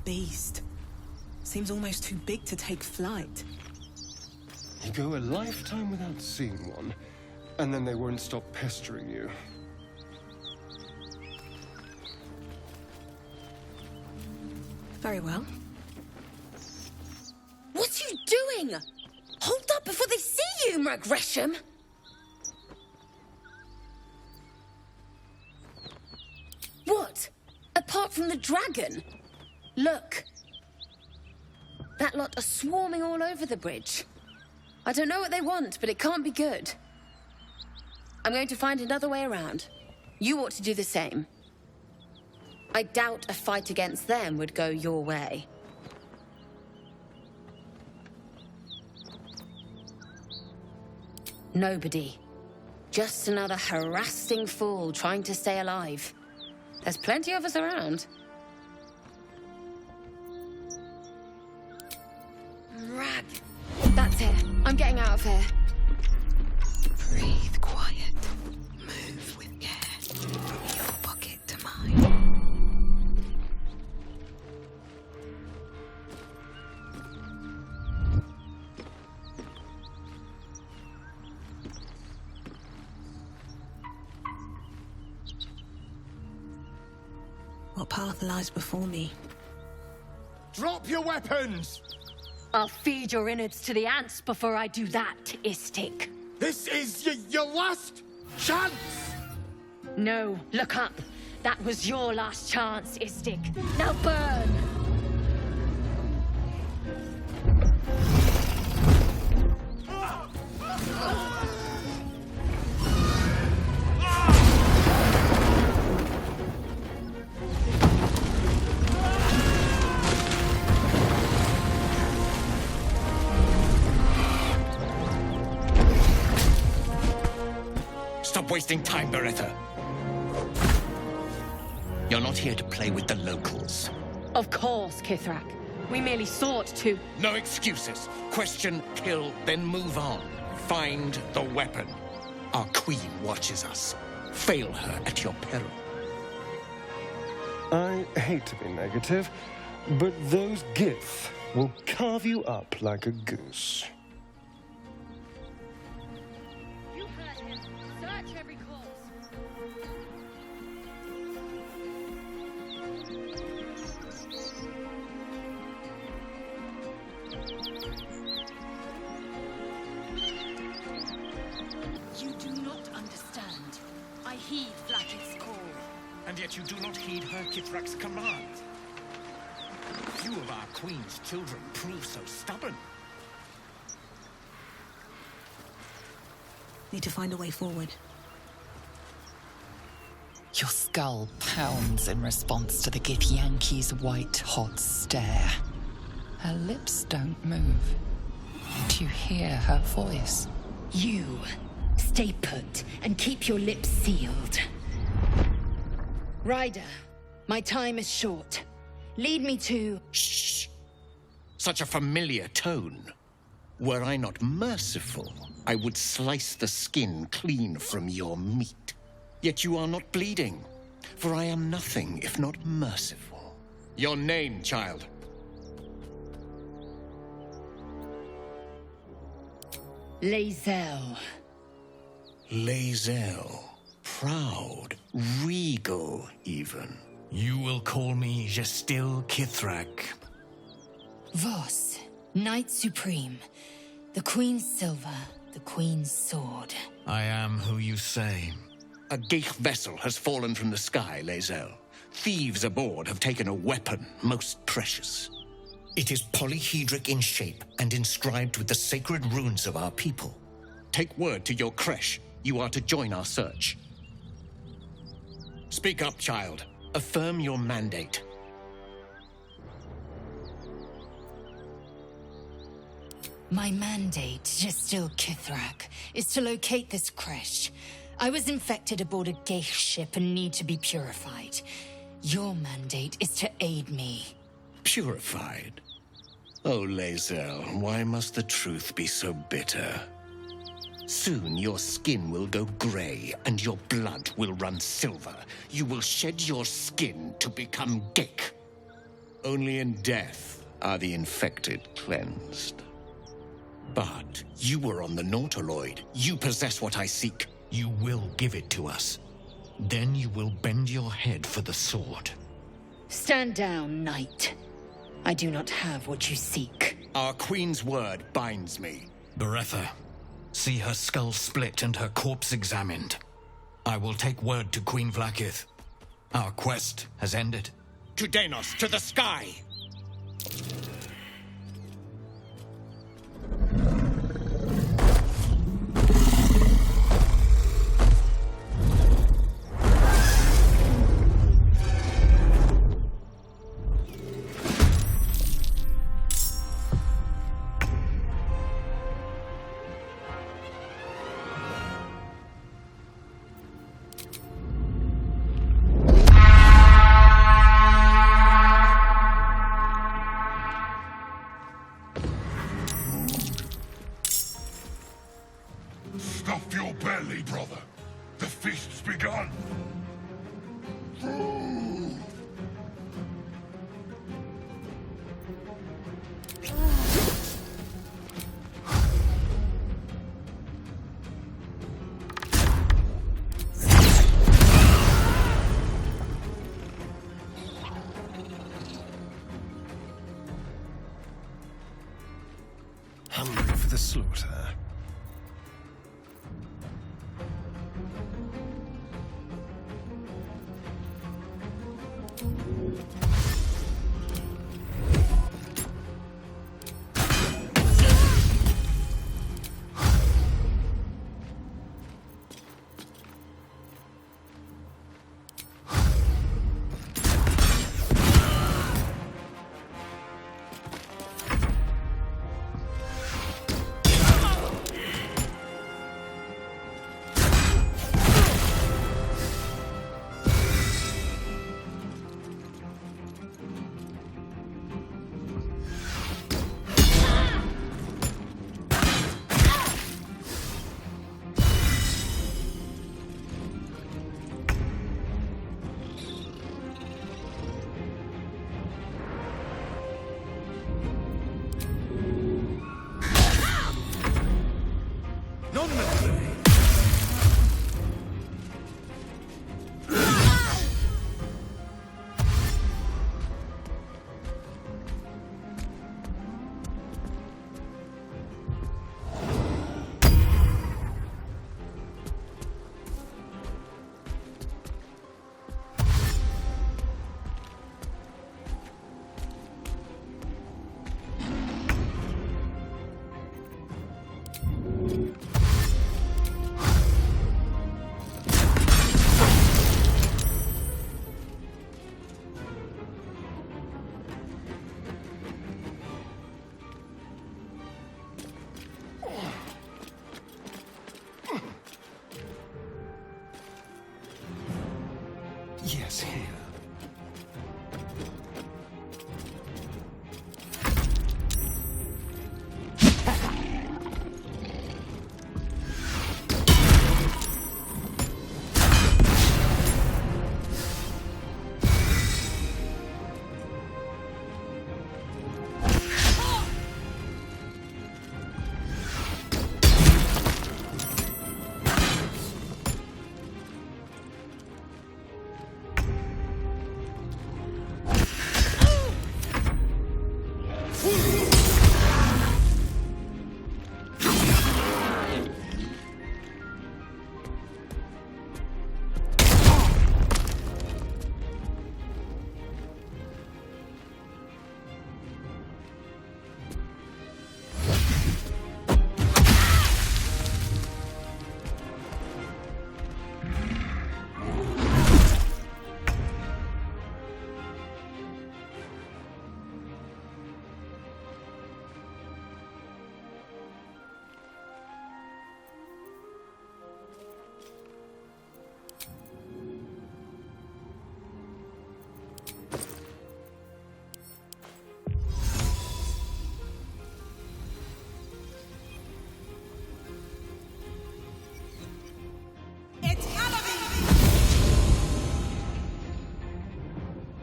beast. Seems almost too big to take flight. You go a lifetime without seeing one, and then they won't stop pestering you. Very well. What are you doing? Hold up before they see you, Merc Gresham! What? Apart from the dragon? Look. That lot are swarming all over the bridge. I don't know what they want, but it can't be good. I'm going to find another way around. You ought to do the same. I doubt a fight against them would go your way. Nobody. Just another harassing fool trying to stay alive. There's plenty of us around. Rag. That's it. I'm getting out of here. Breathe quiet. Move with care. From your pocket to mine. What path lies before me? Drop your weapons! I'll feed your innards to the ants before I do that, Istik. This is your last chance! No, look up. That was your last chance, Istik. Now burn! Stop wasting time, Beretta. You're not here to play with the locals. Of course, Kithrak. We merely sought to... No excuses. Question, kill, then move on. Find the weapon. Our queen watches us. Fail her at your peril. I hate to be negative, but those Gith will carve you up like a goose. You heard him. Search every corpse. You do not understand. I heed Blackett's call. And yet you do not heed her Kithrak's command. Few of our queen's children prove so stubborn. Need to find a way forward. Your skull pounds in response to the Githyanki's white-hot stare. Her lips don't move. Do you hear her voice? You. Stay put and keep your lips sealed. Ryder, my time is short. Lead me to... Shh! Such a familiar tone. Were I not merciful, I would slice the skin clean from your meat. Yet you are not bleeding, for I am nothing if not merciful. Your name, child? Lae'zel. Lae'zel. Proud, regal, even. You will call me Gestil Kithrak. Voss, Knight Supreme. The Queen's silver, the Queen's sword. I am who you say. A Geich vessel has fallen from the sky, Lae'zel. Thieves aboard have taken a weapon most precious. It is polyhedric in shape and inscribed with the sacred runes of our people. Take word to your creche. You are to join our search. Speak up, child. Affirm your mandate. My mandate, Gestil Kithrak, is to locate this creche. I was infected aboard a Geich ship and need to be purified. Your mandate is to aid me. Purified? Oh, Lae'zel, why must the truth be so bitter? Soon your skin will go grey and your blood will run silver. You will shed your skin to become Geich. Only in death are the infected cleansed. But you were on the Nautiloid. You possess what I seek. You will give it to us. Then you will bend your head for the sword. Stand down, knight. I do not have what you seek. Our queen's word binds me. Beretha, see her skull split and her corpse examined. I will take word to Queen Vlakith. Our quest has ended. To Denos, to the sky! Stuff your belly, brother. The feast's begun. Hungry for the slaughter. Yes, here.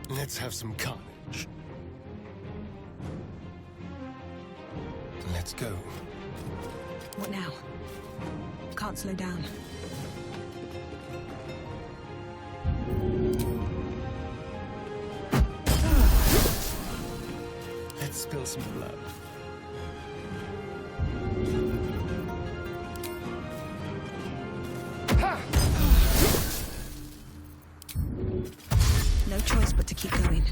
Let's have some carnage. Let's go. What now? Can't slow down. Let's spill some blood. No choice but to keep going.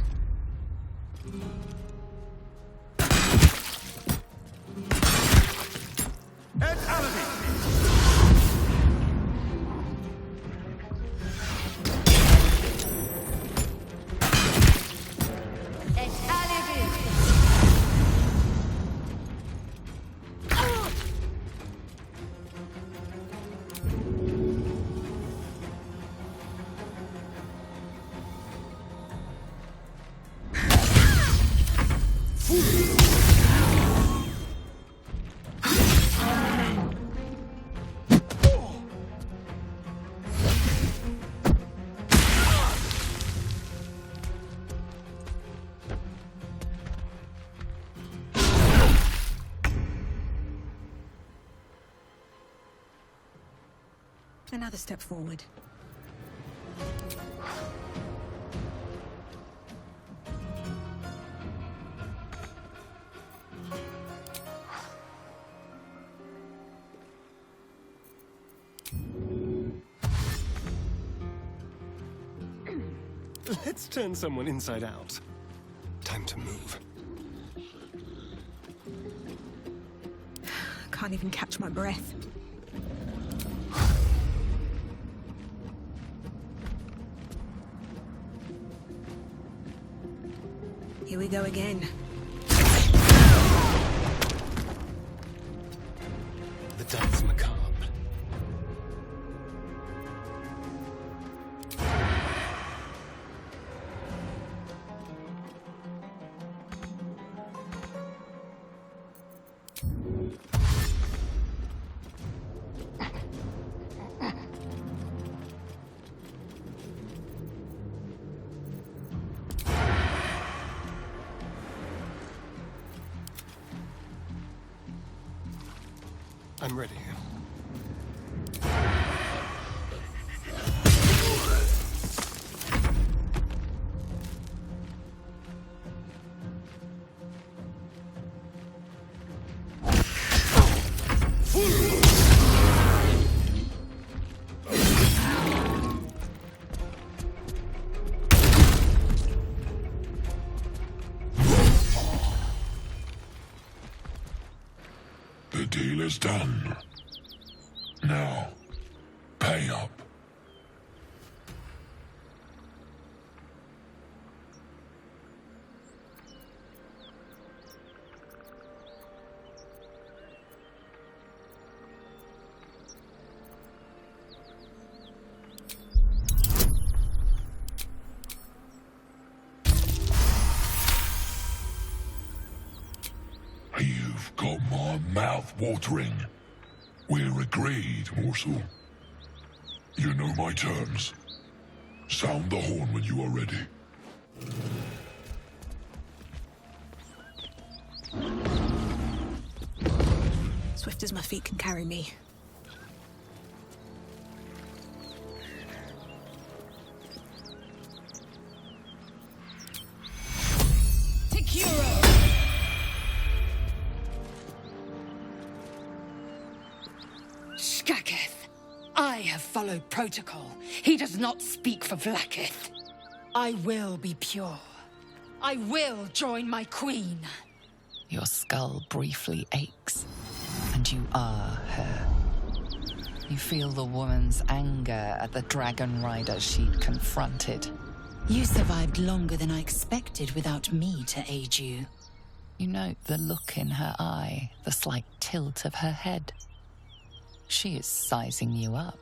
Another step forward. Let's turn someone inside out. Time to move. Can't even catch my breath. Here we go again. The dance macabre. I'm ready. The deal is done. Now, pay up. You've got my mouth watering. We're agreed, morsel. You know my terms. Sound the horn when you are ready. Swift as my feet can carry me. I have followed protocol. He does not speak for Blakith. I will be pure. I will join my queen. Your skull briefly aches, and you are her. You feel the woman's anger at the dragon rider she'd confronted. You survived longer than I expected without me to aid you. You note the look in her eye, the slight tilt of her head. She is sizing you up.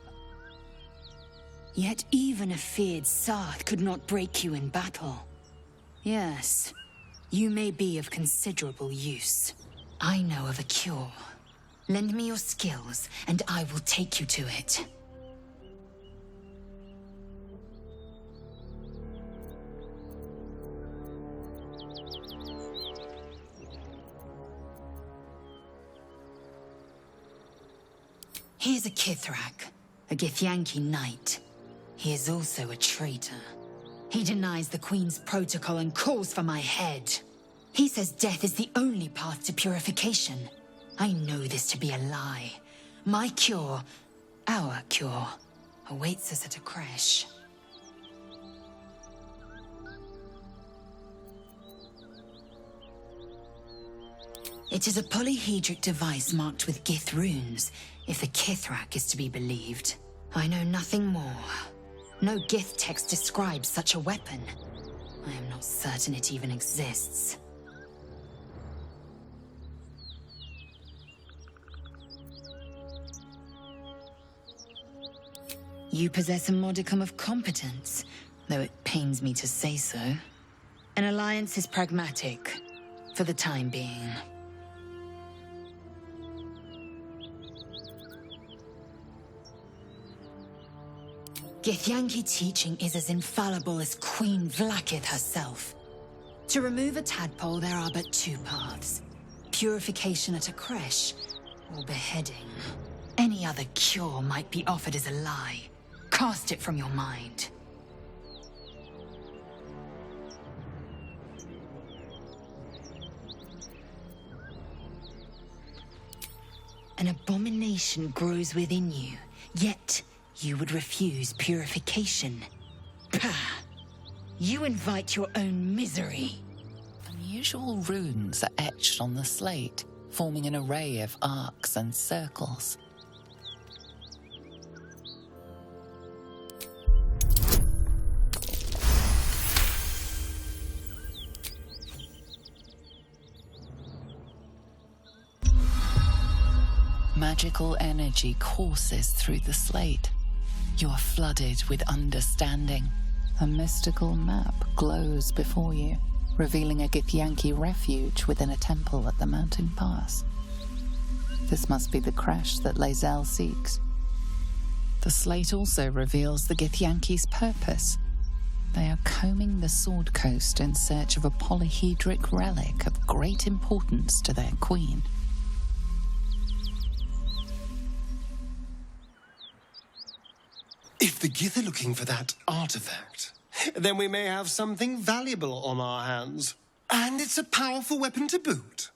Yet even a feared Sarth could not break you in battle. Yes, you may be of considerable use. I know of a cure. Lend me your skills, and I will take you to it. Here's a Kithrak, a Githyanki knight. He is also a traitor. He denies the Queen's protocol and calls for my head. He says death is the only path to purification. I know this to be a lie. My cure, our cure, awaits us at a creche. It is a polyhedric device marked with Gith runes, if the Kithrak is to be believed. I know nothing more. No Gith text describes such a weapon. I am not certain it even exists. You possess a modicum of competence, though it pains me to say so. An alliance is pragmatic, for the time being. Githyanki teaching is as infallible as Queen Vlakith herself. To remove a tadpole, there are but two paths. Purification at a creche, or beheading. Any other cure might be offered as a lie. Cast it from your mind. An abomination grows within you, yet you would refuse purification. Pah! You invite your own misery. Unusual runes are etched on the slate, forming an array of arcs and circles. Magical energy courses through the slate. You are flooded with understanding. A mystical map glows before you, revealing a Githyanki refuge within a temple at the mountain pass. This must be the creche that Lae'zel seeks. The slate also reveals the Githyanki's purpose. They are combing the Sword Coast in search of a polyhedric relic of great importance to their queen. If the Gith are looking for that artifact, then we may have something valuable on our hands. And it's a powerful weapon to boot.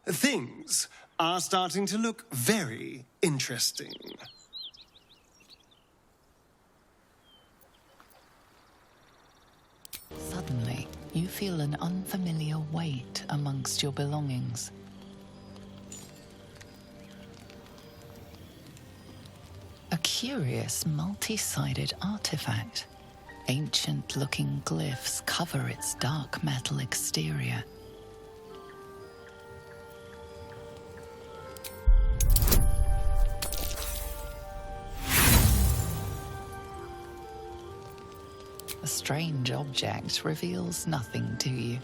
Things are starting to look very interesting. Suddenly, you feel an unfamiliar weight amongst your belongings. A curious, multi-sided artifact. Ancient-looking glyphs cover its dark metal exterior. A strange object reveals nothing to you.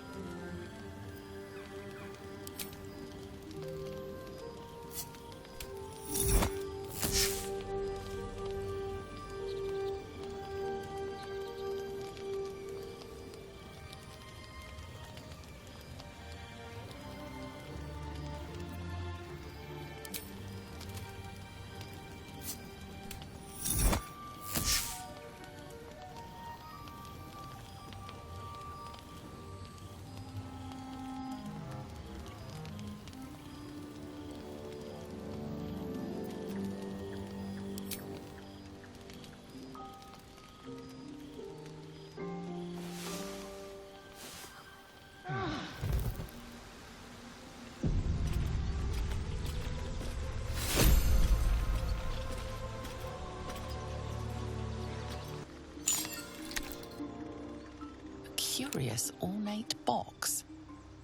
Curious ornate box.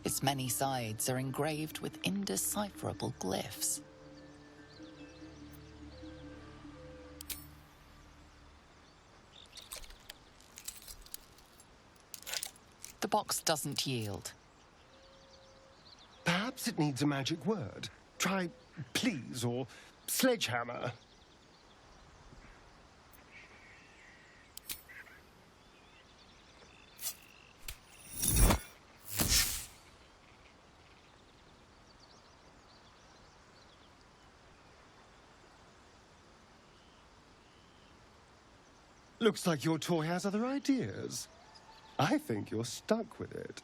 Its many sides are engraved with indecipherable glyphs. The box doesn't yield. Perhaps it needs a magic word. Try please or sledgehammer. Looks like your toy has other ideas. I think you're stuck with it.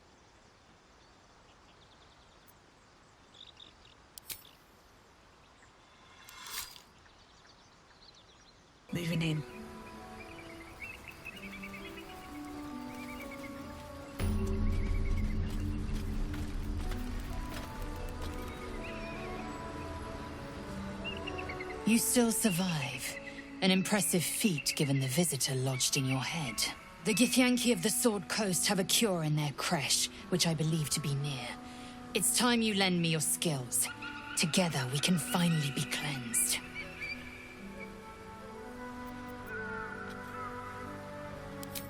Moving in. You still survive. An impressive feat given the visitor lodged in your head. The Githyanki of the Sword Coast have a cure in their creche, which I believe to be near. It's time you lend me your skills. Together we can finally be cleansed.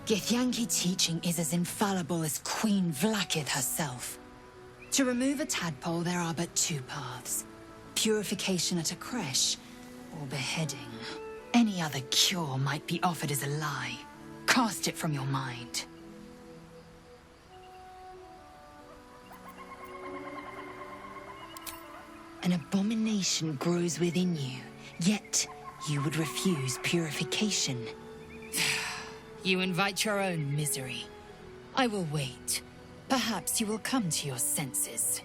Githyanki teaching is as infallible as Queen Vlakith herself. To remove a tadpole, there are but two paths. Purification at a creche, or beheading. Any other cure might be offered as a lie. Cast it from your mind. An abomination grows within you, yet you would refuse purification. You invite your own misery. I will wait. Perhaps you will come to your senses.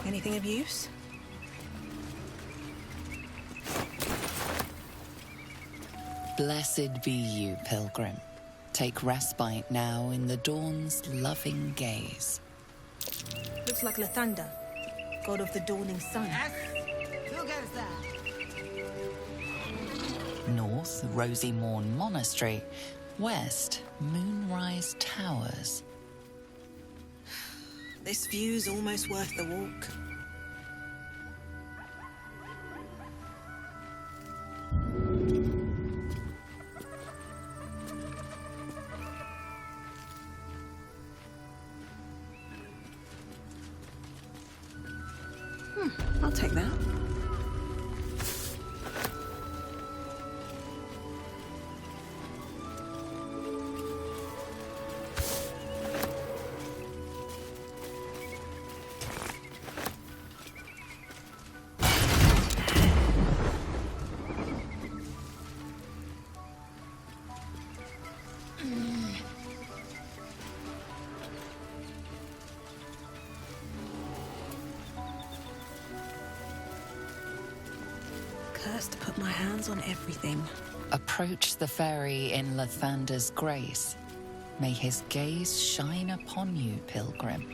Anything of use? Blessed be you, pilgrim. Take respite now in the dawn's loving gaze. Looks like Lathander, god of the dawning sun. Yes? Who goes there? North, Rosy Morn Monastery. West, Moonrise Towers. This view's almost worth the walk. I'll take that. Cursed to put my hands on everything. Approach the fairy in Lathander's grace. May his gaze shine upon you, pilgrim.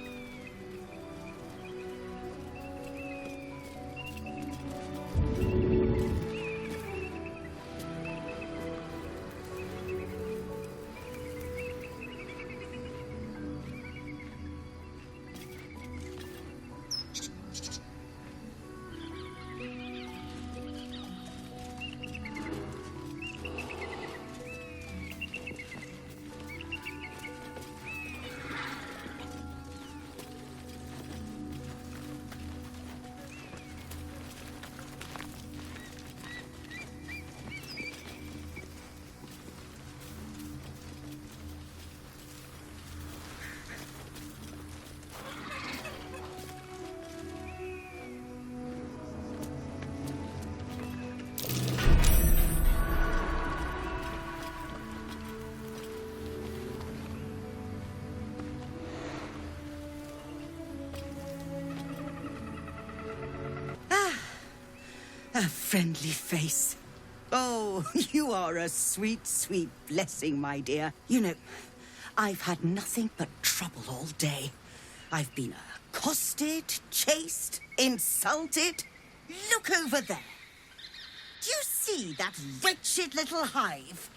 A friendly face. Oh, you are a sweet, sweet blessing, my dear. You know, I've had nothing but trouble all day. I've been accosted, chased, insulted. Look over there. Do you see that wretched little hive?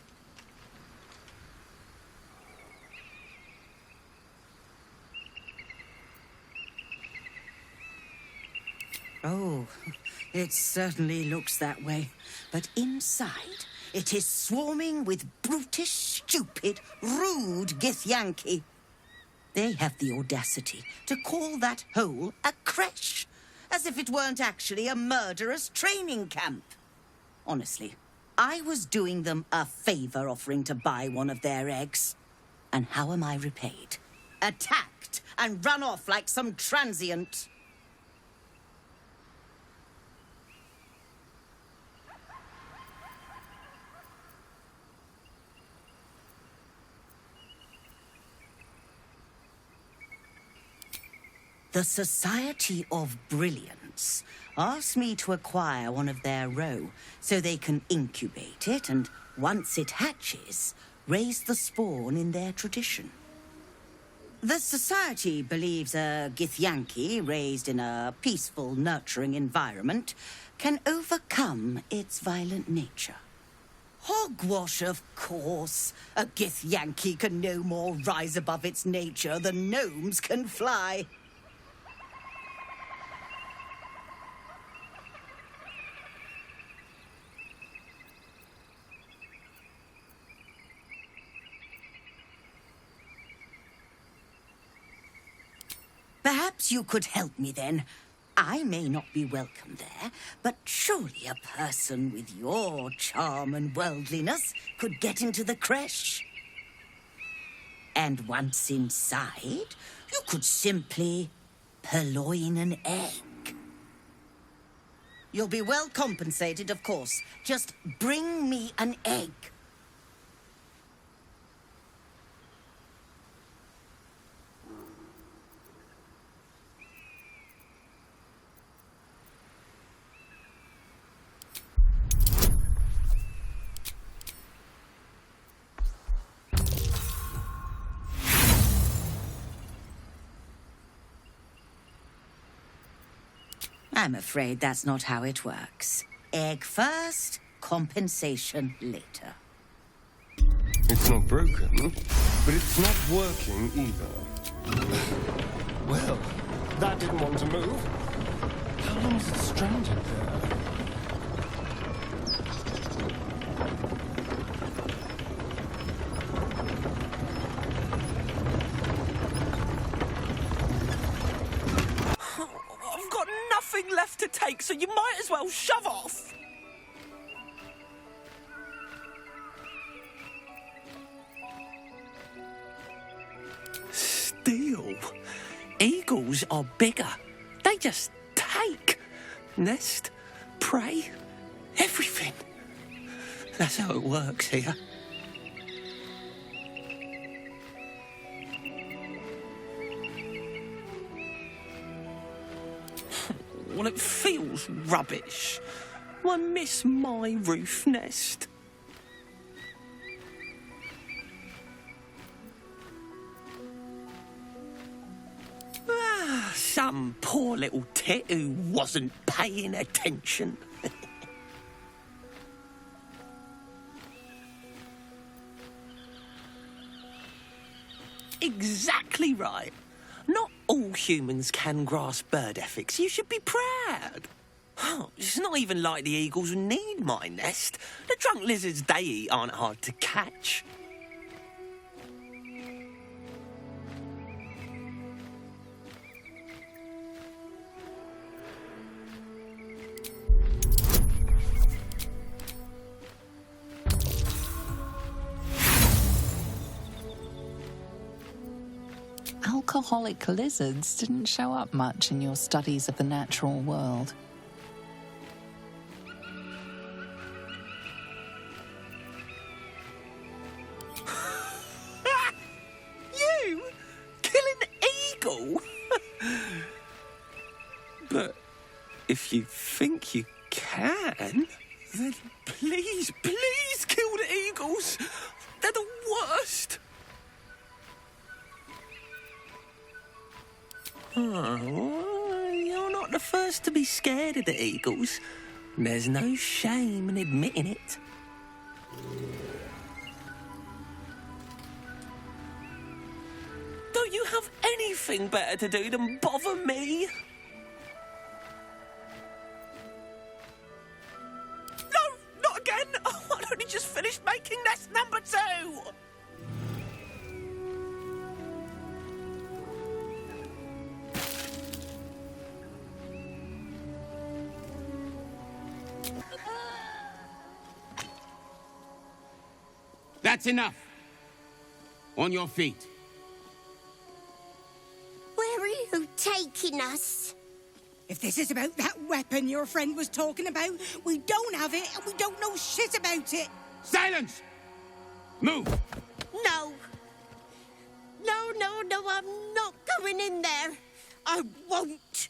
Oh, it certainly looks that way. But inside, it is swarming with brutish, stupid, rude Githyanki. They have the audacity to call that hole a creche, as if it weren't actually a murderous training camp. Honestly, I was doing them a favor offering to buy one of their eggs. And how am I repaid? Attacked and run off like some transient. The Society of Brilliance asked me to acquire one of their roe so they can incubate it and, once it hatches, raise the spawn in their tradition. The Society believes a Githyanki raised in a peaceful, nurturing environment can overcome its violent nature. Hogwash, of course. A Githyanki can no more rise above its nature than gnomes can fly. Perhaps you could help me then. I may not be welcome there, but surely a person with your charm and worldliness could get into the creche. And once inside, you could simply purloin an egg. You'll be well compensated, of course. Just bring me an egg. I'm afraid that's not how it works. Egg first, compensation later. It's not broken, but it's not working either. Well, that didn't want to move. How long is it stranded there? Left to take, so you might as well shove off. Still, eagles are bigger. They just take. Nest, prey, everything. That's how it works here. Well, it feels rubbish. I miss my roof nest. Some poor little tit who wasn't paying attention. Exactly right. Not all humans can grasp bird ethics. You should be proud. It's not even like the eagles need my nest. The drunk lizards they eat aren't hard to catch. Alcoholic lizards didn't show up much in your studies of the natural world. You? Kill an eagle? But if you think you can, then please, please kill the eagles. They're the worst. Oh, you're not the first to be scared of the eagles. There's no shame in admitting it. Don't you have anything better to do than bother me? No, not again! Oh, I'd only just finished making nest number 2! That's enough. On your feet. Where are you taking us? If this is about that weapon your friend was talking about, we don't have it and we don't know shit about it. Silence! Move! No. No, I'm not going in there. I won't.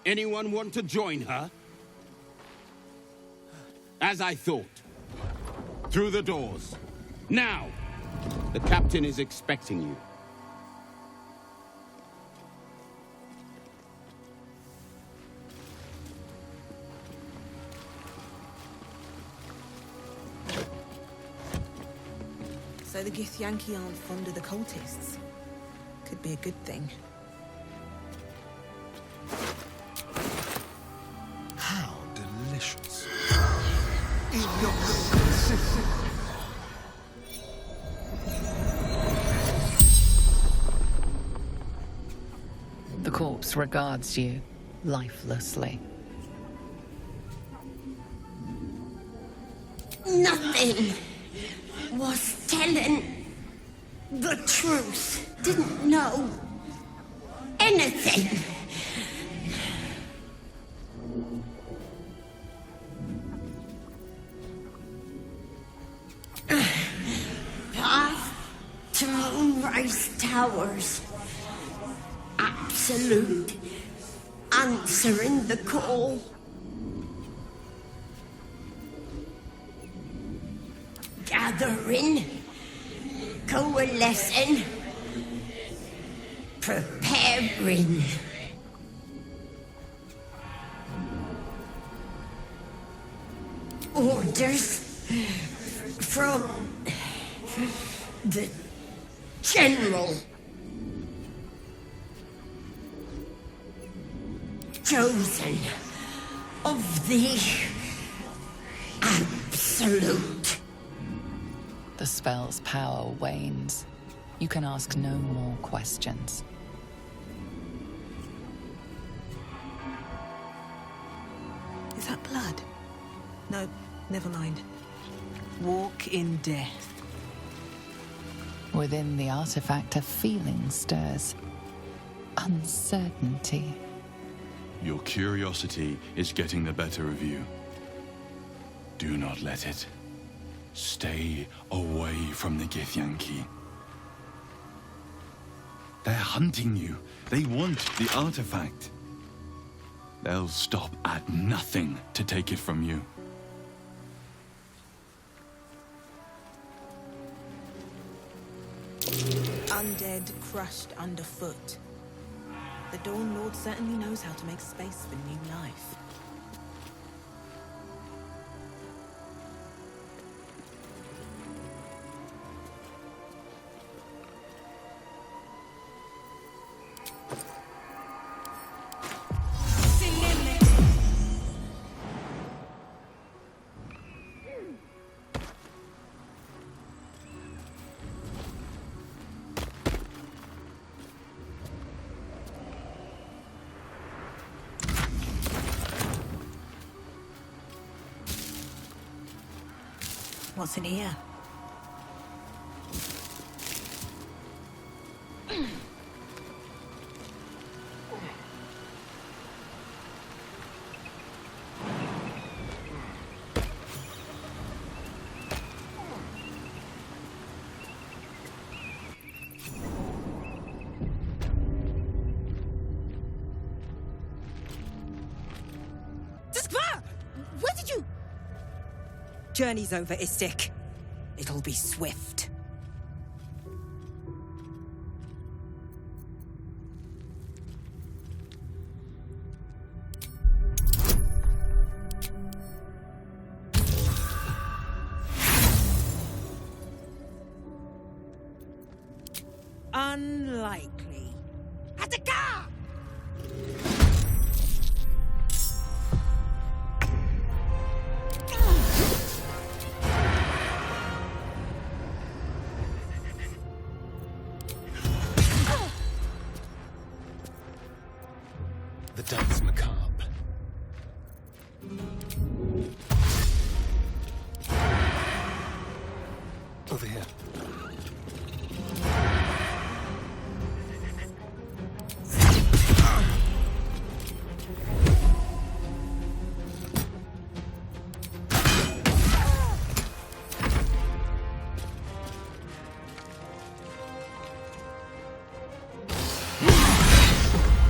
Anyone want to join her? As I thought. Through the doors. Now! The captain is expecting you. So the Githyanki aren't fond of the cultists. Could be a good thing. How delicious. The corpse regards you lifelessly. Nothing was telling the truth. Didn't know anything. Path to Moonrise Towers. Absolute. Answering the call. Gathering. Coalescing. Preparing. Orders from the General. Chosen of the Absolute. The spell's power wanes. You can ask no more questions. Is that blood? No, never mind. Walk in death. Within the artifact, a feeling stirs. Uncertainty. Your curiosity is getting the better of you. Do not let it. Stay away from the Githyanki. They're hunting you. They want the artifact. They'll stop at nothing to take it from you. Undead crushed underfoot. The Dawn Lord certainly knows how to make space for new life. What's in here? Where did you... Journey's over, Istik. It'll be swift. Unlikely. Ataka! Over here.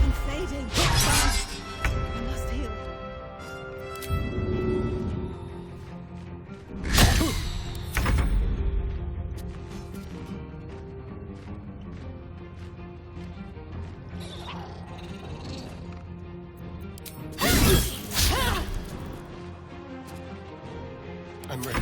I'm fading. I must heal. I'm ready.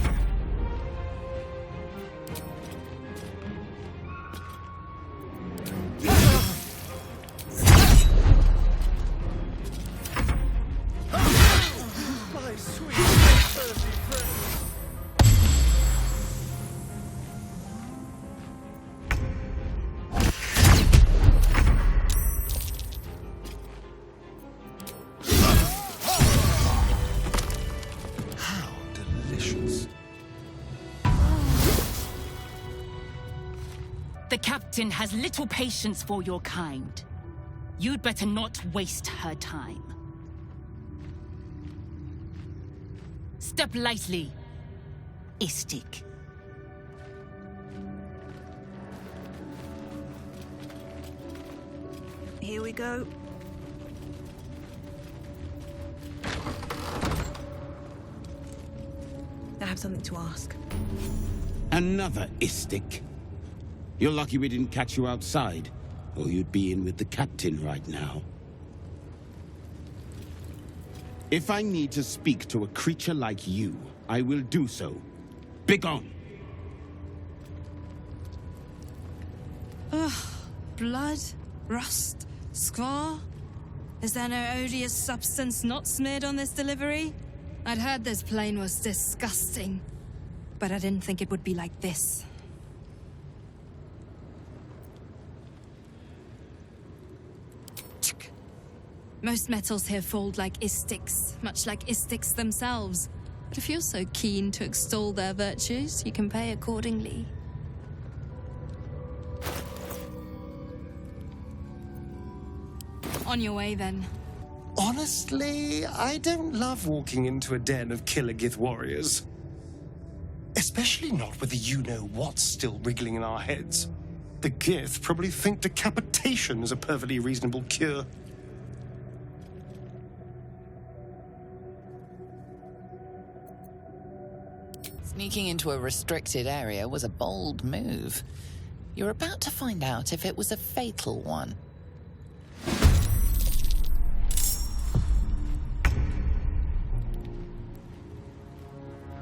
My sweet, thirsty friend. How delicious. The captain has little patience for your kind. You'd better not waste her time. Step lightly, Istik. Here we go. I have something to ask. Another Istik. You're lucky we didn't catch you outside, or you'd be in with the captain right now. If I need to speak to a creature like you, I will do so. Begone! Ugh. Blood? Rust? Scar? Is there no odious substance not smeared on this delivery? I'd heard this plane was disgusting, but I didn't think it would be like this. Most metals here fold like Istiks, much like Istiks themselves. But if you're so keen to extol their virtues, you can pay accordingly. On your way, then. Honestly, I don't love walking into a den of Killer Gith warriors. Especially not with the you-know-what's still wriggling in our heads. The Gith probably think decapitation is a perfectly reasonable cure. Sneaking into a restricted area was a bold move. You're about to find out if it was a fatal one.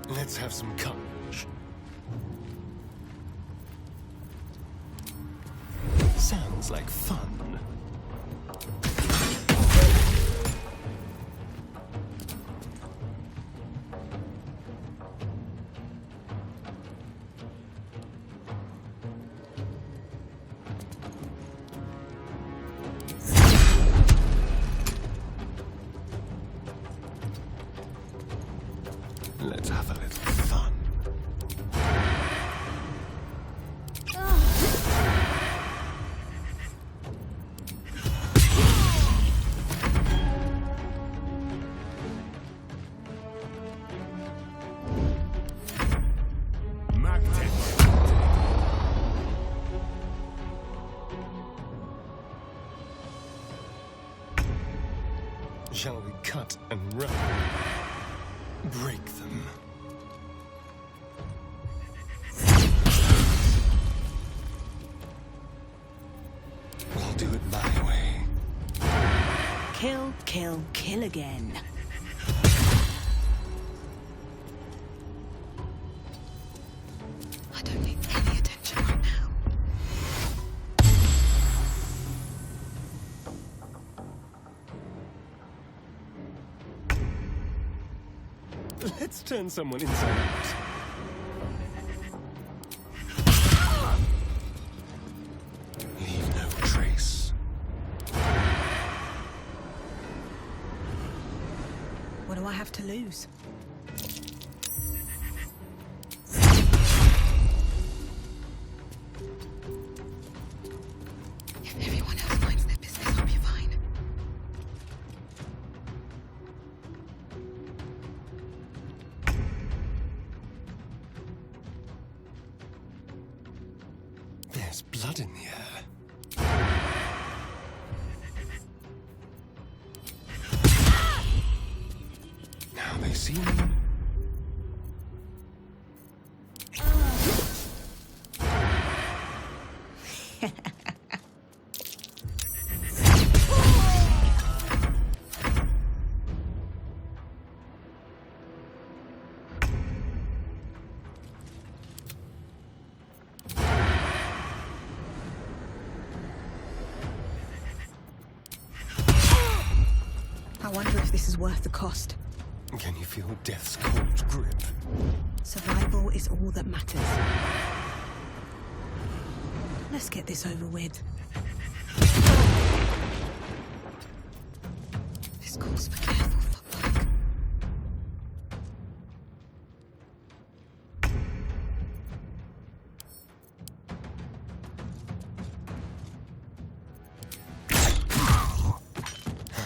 Let's have some courage. Sounds like fun. Let's have a little fun. Shall we cut and run? Break them. We'll do it my way. Kill, kill, kill again. I don't need any attention right now. Let's turn someone inside out. Leave no trace. What do I have to lose? If everyone else minds their business, I'll be fine. There's blood in the air. Now they see me. I wonder if this is worth the cost. Can you feel death's cold grip? Survival is all that matters. Let's get this over with. This calls for careful footwork.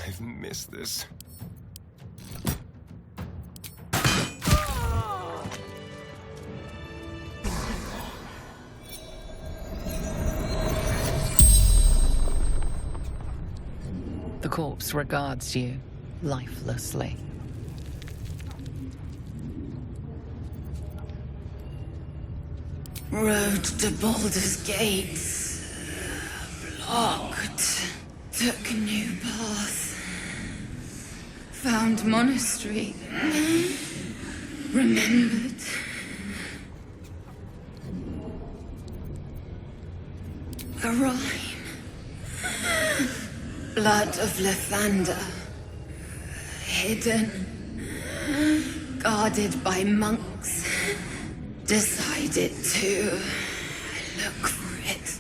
I've missed this. The corpse regards you lifelessly. Road to Baldur's Gates. Blocked. Took a new path. Found monastery. Remembered. A rhyme. Blood of Lathander. Hidden. Guarded by monks. Decided to look for it.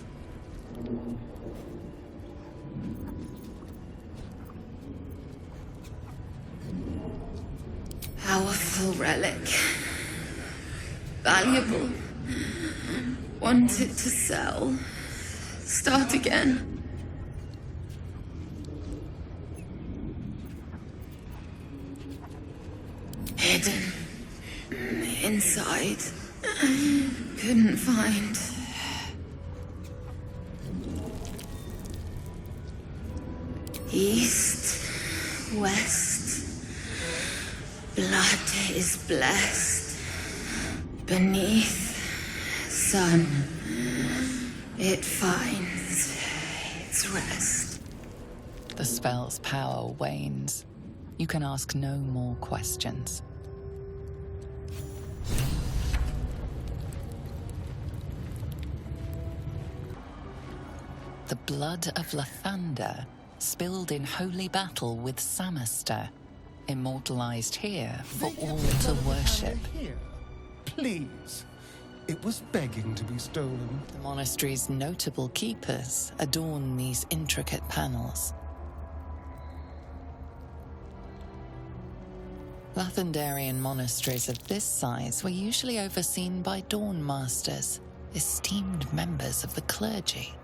Powerful relic. Valuable. Wanted to sell. Start again. Hidden. Inside. Couldn't find. East. West. Blood is blessed. Beneath. Sun. It finds its rest. The spell's power wanes. You can ask no more questions. The blood of Lathander, spilled in holy battle with Samaster, immortalized here for all to worship. Here, please. It was begging to be stolen. The monastery's notable keepers adorn these intricate panels. Lathanderian monasteries of this size were usually overseen by Dawn Masters, esteemed members of the clergy.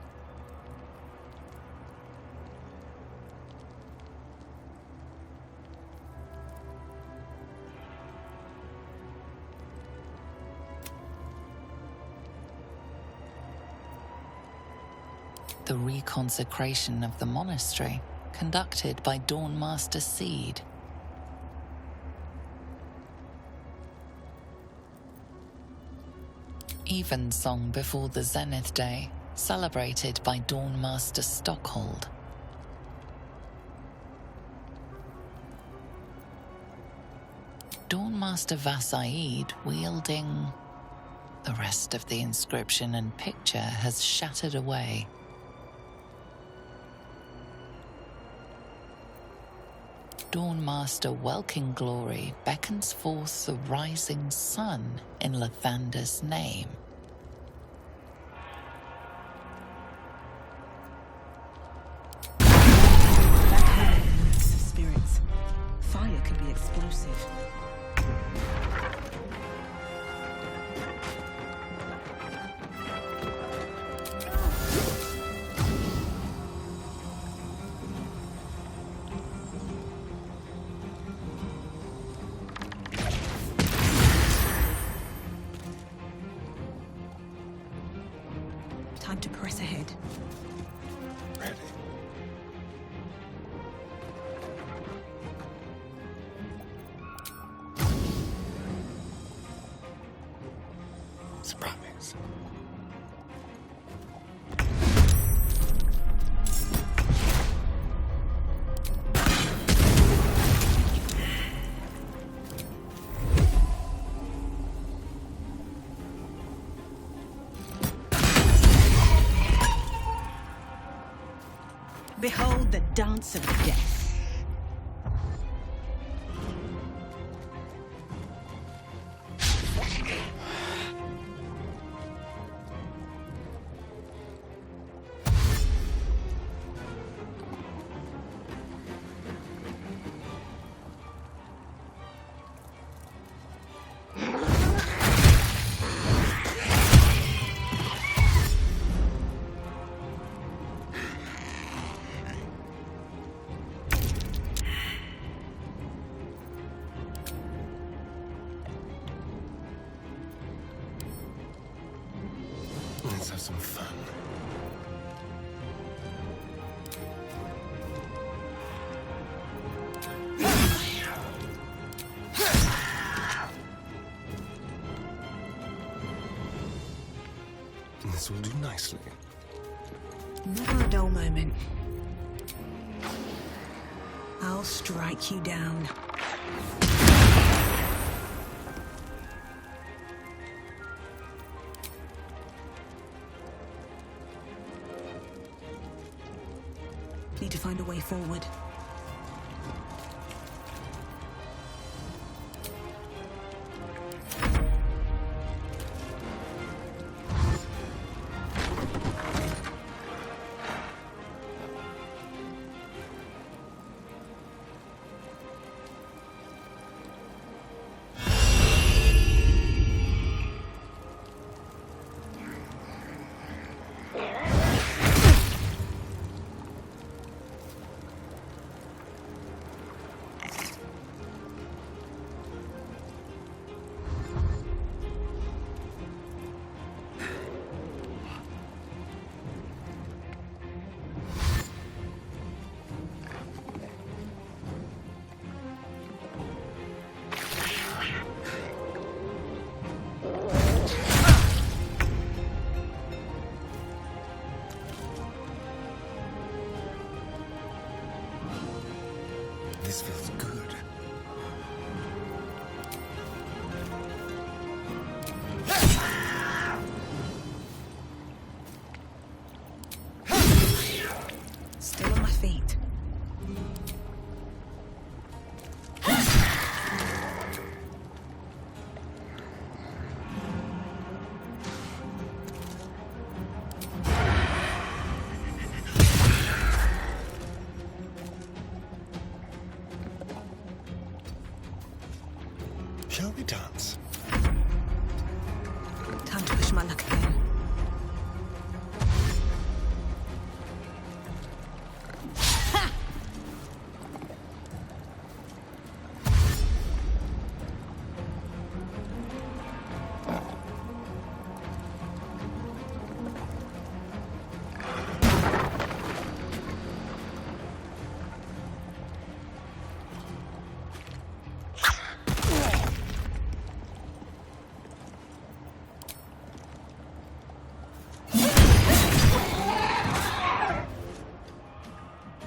The reconsecration of the monastery, conducted by Dawn Master Seed. Evensong before the Zenith Day, celebrated by Dawn Master Stockhold. Dawn Master Vassaid wielding... The rest of the inscription and picture has shattered away. Dawn Master Welkin Glory beckons forth the rising sun in Lathander's name. Spirits. Fire could be explosive. Time to press ahead. Ready. Surprise. Behold the dance of death. Let's have some fun. This will do nicely. Never a dull moment. I'll strike you down. Need to find a way forward. This feels good. Still on my feet. Shall we dance? Time to push my luck again.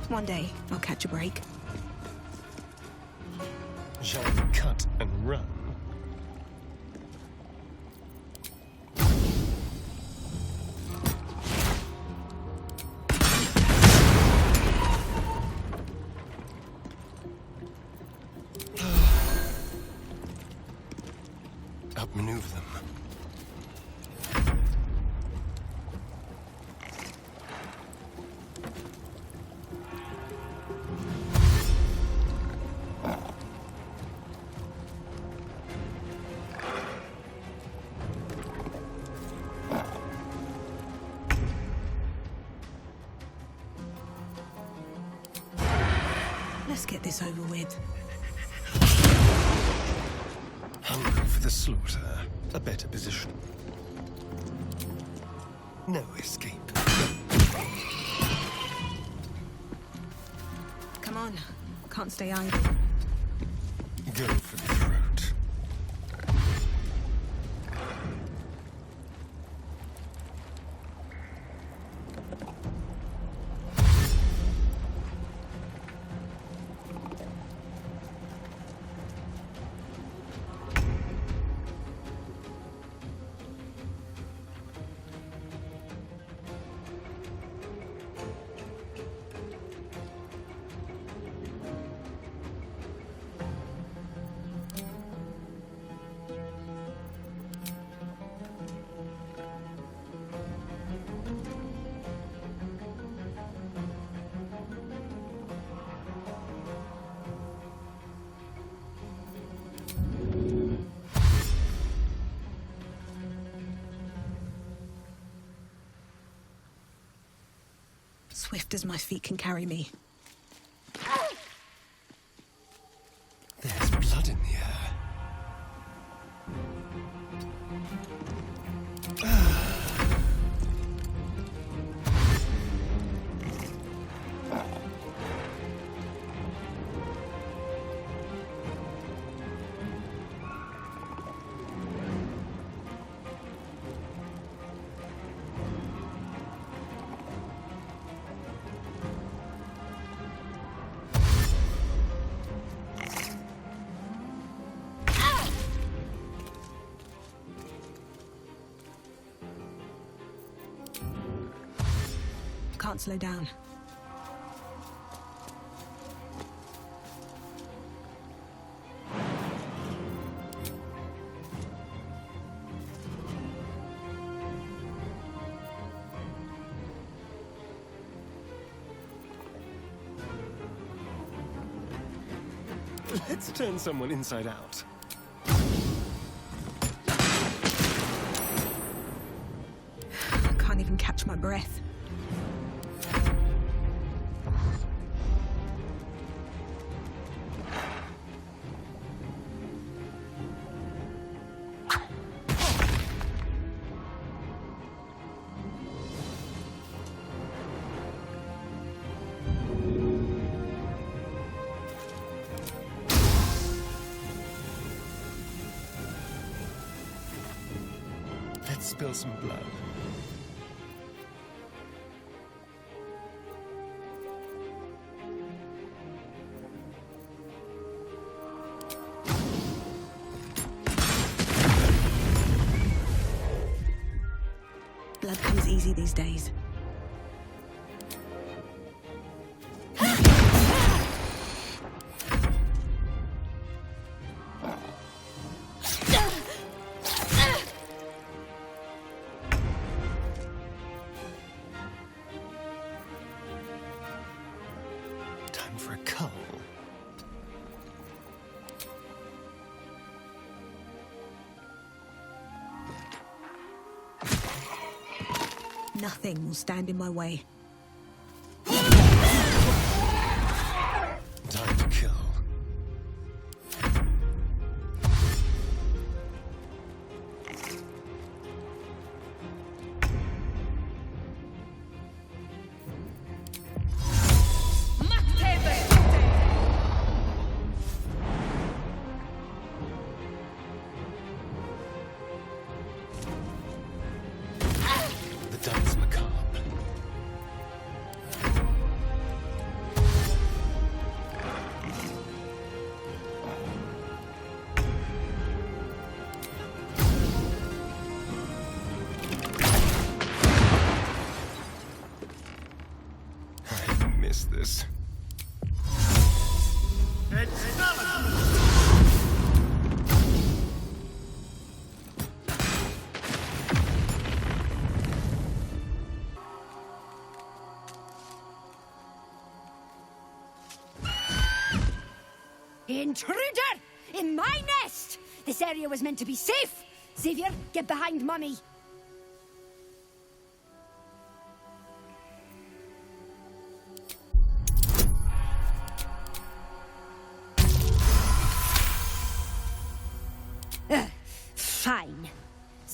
One day, I'll catch a break. Shall we cut and run? Outmaneuver them. Let's get this over with. Hungry for the slaughter. A better position. No escape. Come on. Can't stay idle. Go for the throat. Swift as my feet can carry me. There's blood in the air. Can't slow down. Let's turn someone inside out. Can't even catch my breath. Let's spill some blood. Blood comes easy these days. Time for a cull. Nothing will stand in my way. Time to kill. The dance macabre. I miss this. Intruder! In my nest! This area was meant to be safe! Xavier, get behind Mummy!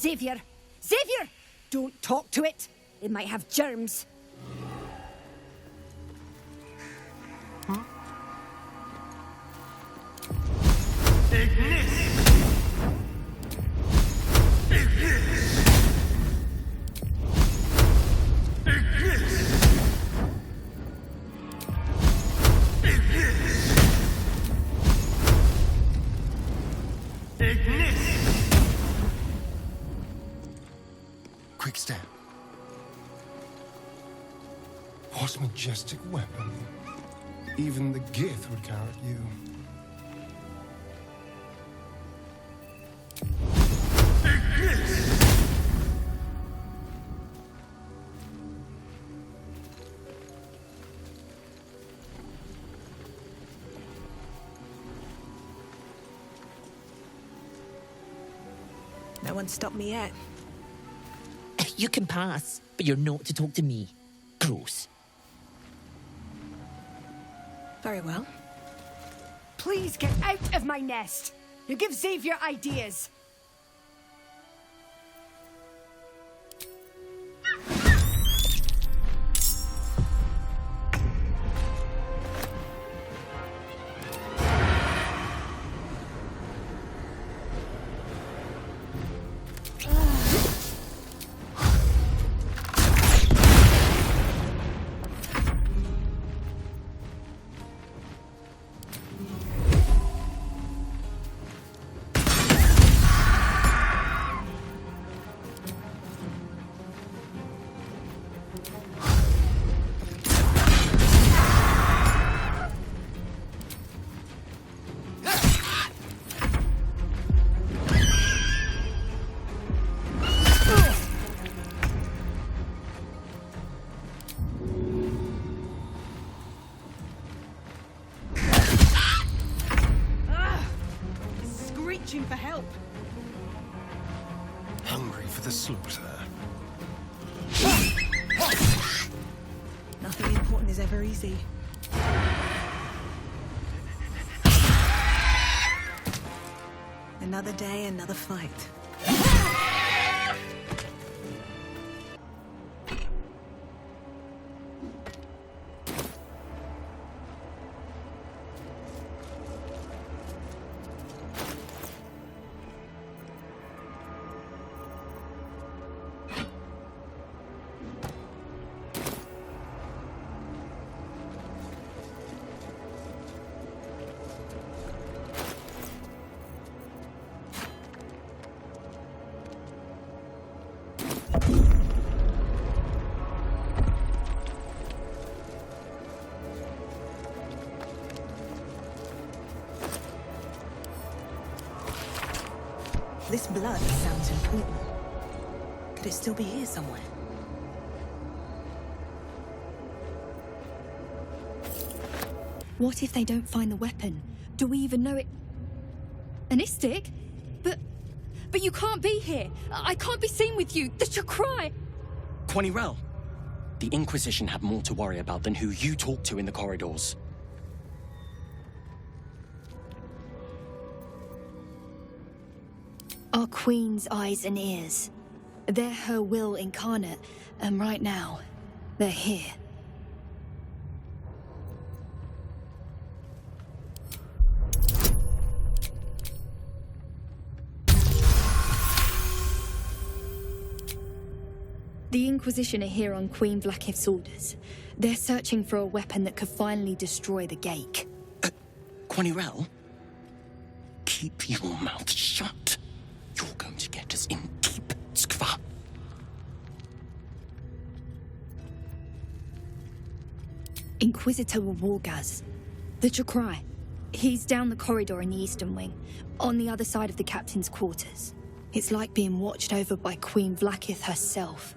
Xavier! Xavier! Don't talk to it. It might have germs. Quick step. What majestic weapon. Even the Gith would carry you. No one stopped me yet. You can pass, but you're not to talk to me. Gross. Very well. Please get out of my nest. You give Xavier ideas. Screeching for help. Hungry for the slaughter. Nothing important is ever easy. Another day, another fight. This blood sounds important. Could it still be here somewhere? What if they don't find the weapon? Do we even know it? An Istik? But you can't be here. I can't be seen with you. The Chakrai. Quanirel, the Inquisition have more to worry about than who you talk to in the corridors. Our Queen's eyes and ears. They're her will incarnate, and right now, they're here. The Inquisition are here on Queen Blakith's orders. They're searching for a weapon that could finally destroy the Gate. Quanirel, keep your mouth shut. You're going to get us in deep, Skva. Inquisitor Wargaz. The Chakrai. He's down the corridor in the eastern wing, on the other side of the captain's quarters. It's like being watched over by Queen Blakith herself.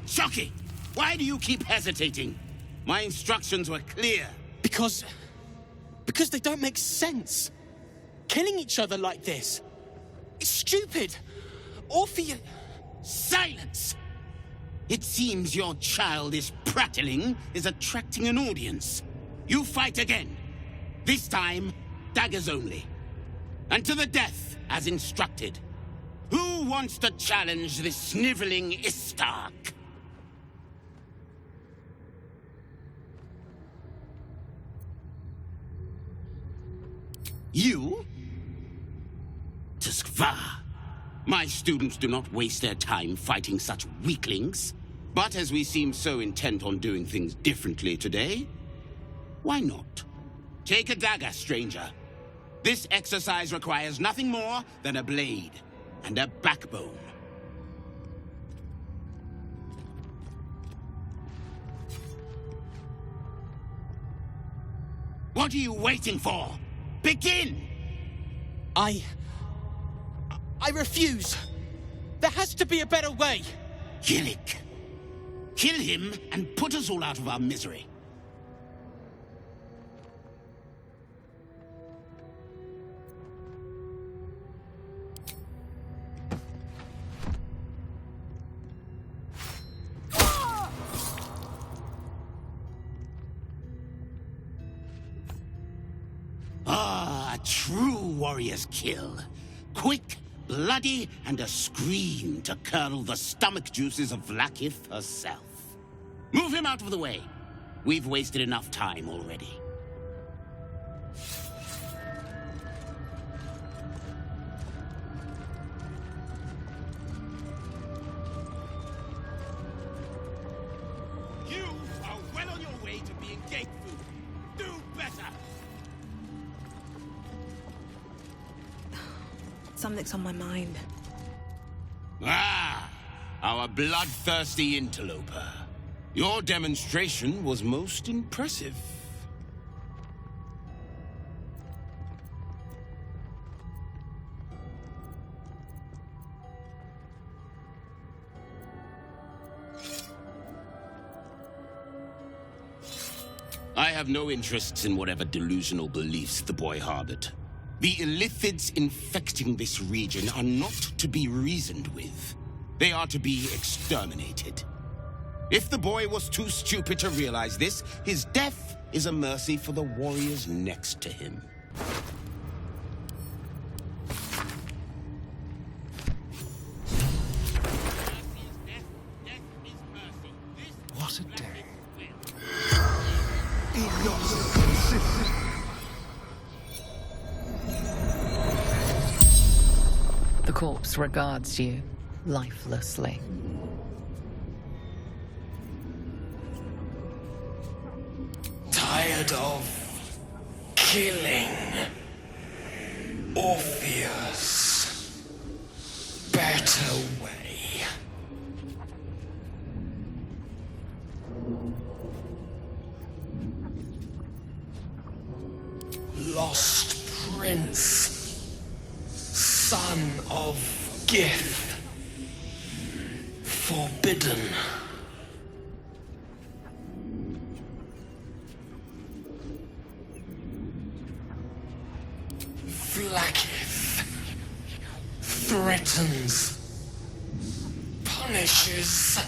Shocky! Why do you keep hesitating? My instructions were clear. Because they don't make sense. Killing each other like this. It's stupid. Orpheus... Silence! It seems your childish prattling is attracting an audience. You fight again. This time, daggers only. And to the death, as instructed. Who wants to challenge this sniveling Istark? You? Tuskva. My students do not waste their time fighting such weaklings. But as we seem so intent on doing things differently today, why not? Take a dagger, stranger. This exercise requires nothing more than a blade and a backbone. What are you waiting for? Begin! I refuse. There has to be a better way. Gillick. Kill him and put us all out of our misery. Ah, a true warrior's kill. Quick, bloody, and a scream to curdle the stomach juices of Blakith herself. Move him out of the way. We've wasted enough time already. You are well on your way to being gate food. Do better! Something's on my mind. Ah, our bloodthirsty interloper. Your demonstration was most impressive. I have no interests in whatever delusional beliefs the boy harbored. The illithids infecting this region are not to be reasoned with. They are to be exterminated. If the boy was too stupid to realize this, his death is a mercy for the warriors next to him. What a day. The corpse regards you lifelessly. Tired of killing Orpheus. Better way. Lost prince, son of Gith, forbidden. Blakith threatens, punishes.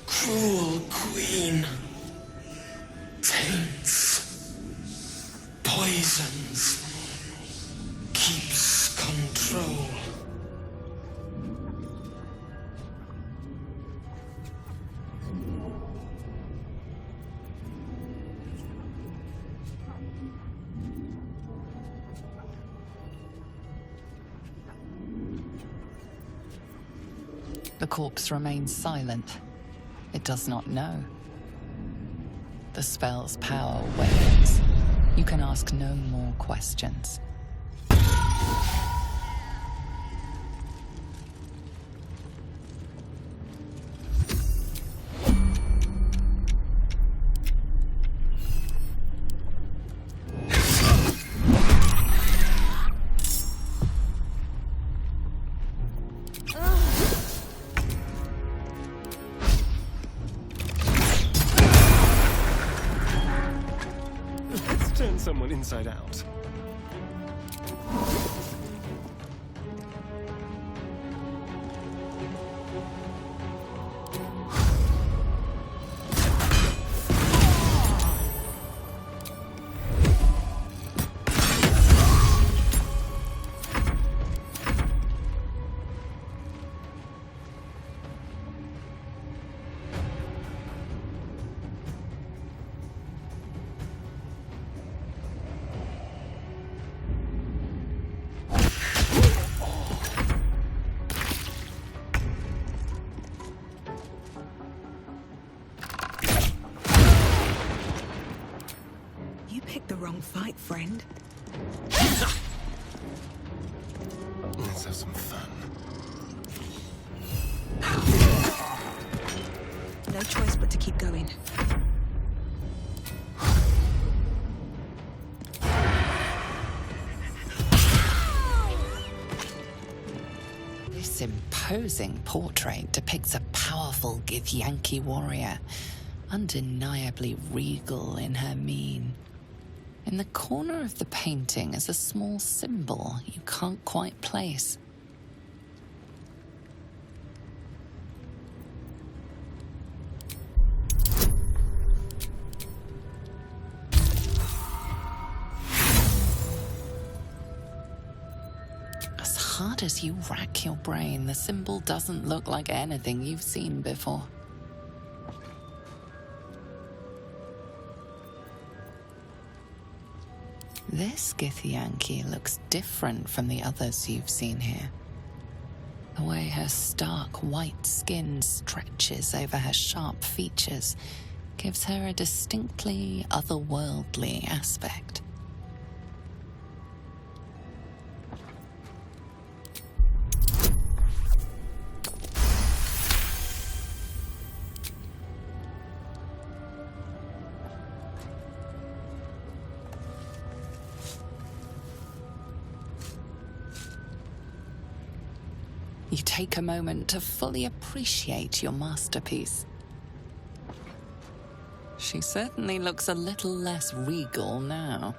Cruel queen taints, poisons, keeps control. The corpse remains silent. It does not know. The spell's power wanes. You can ask no more questions. Turn someone inside out. fight, friend. Let's have some fun. No choice but to keep going. This imposing portrait depicts a powerful Githyanki warrior, undeniably regal in her mien. In the corner of the painting is a small symbol you can't quite place. As hard as you rack your brain, the symbol doesn't look like anything you've seen before. This Githyanki looks different from the others you've seen here. The way her stark white skin stretches over her sharp features gives her a distinctly otherworldly aspect. You take a moment to fully appreciate your masterpiece. She certainly looks a little less regal now.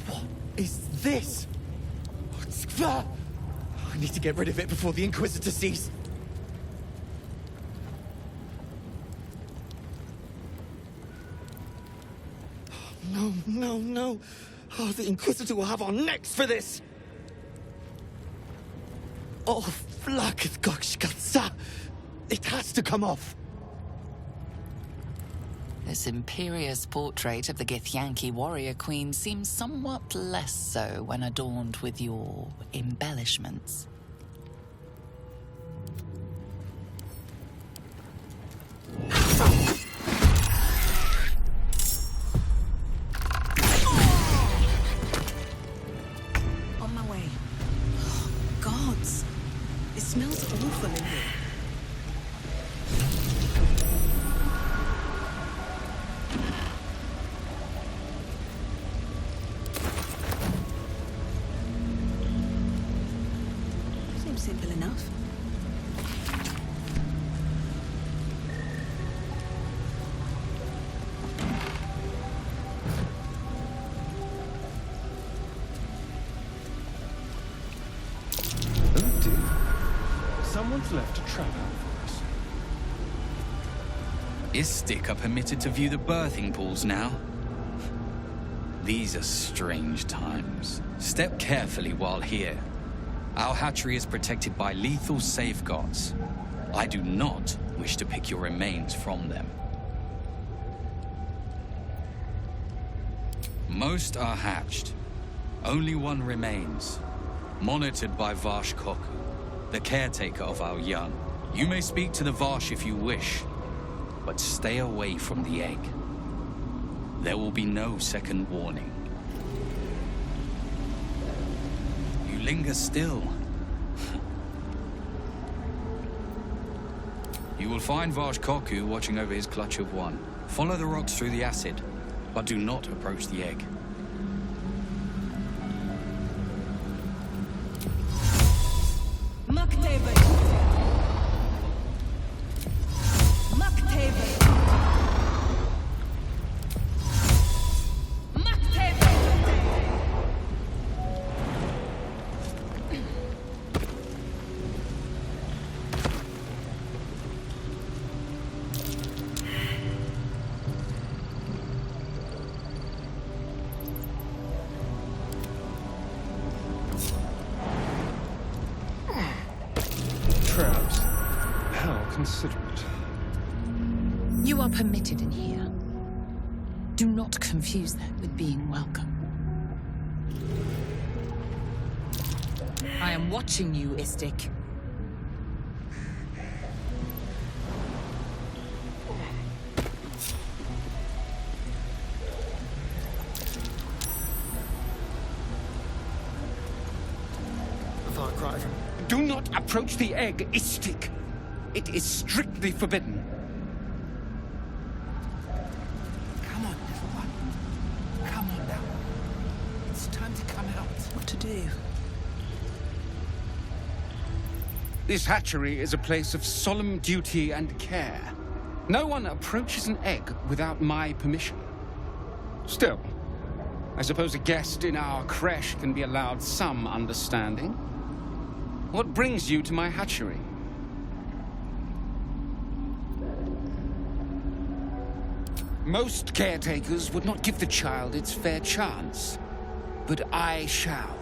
What is this? I need to get rid of it before the Inquisitor sees. No. Oh, the Inquisitor will have our necks for this! Oh, Flakithgokshkatsa! It has to come off! This imperious portrait of the Githyanki warrior queen seems somewhat less so when adorned with your embellishments. On my way. Oh, gods. It smells awful in here. Seems simple enough. Oh dear. Someone's left a trap out for us. Istik are permitted to view the birthing pools now. These are strange times. Step carefully while here. Our hatchery is protected by lethal safeguards. I do not wish to pick your remains from them. Most are hatched. Only one remains, monitored by Varsh Koku, the caretaker of our young. You may speak to the Varsh if you wish, but stay away from the egg. There will be no second warning. You linger still. You will find Varsh Koku watching over his clutch of one. Follow the rocks through the acid, but do not approach the egg. Traps. How considerate. You are permitted in here. Do not confuse that with being welcome. I am watching you, Istik. Far cry from... Do not approach the egg, Istik. It is strictly forbidden. Come on, little one. Come on now. It's time to come out. What to do? This hatchery is a place of solemn duty and care. No one approaches an egg without my permission. Still, I suppose a guest in our creche can be allowed some understanding. What brings you to my hatchery? Most caretakers would not give the child its fair chance, but I shall.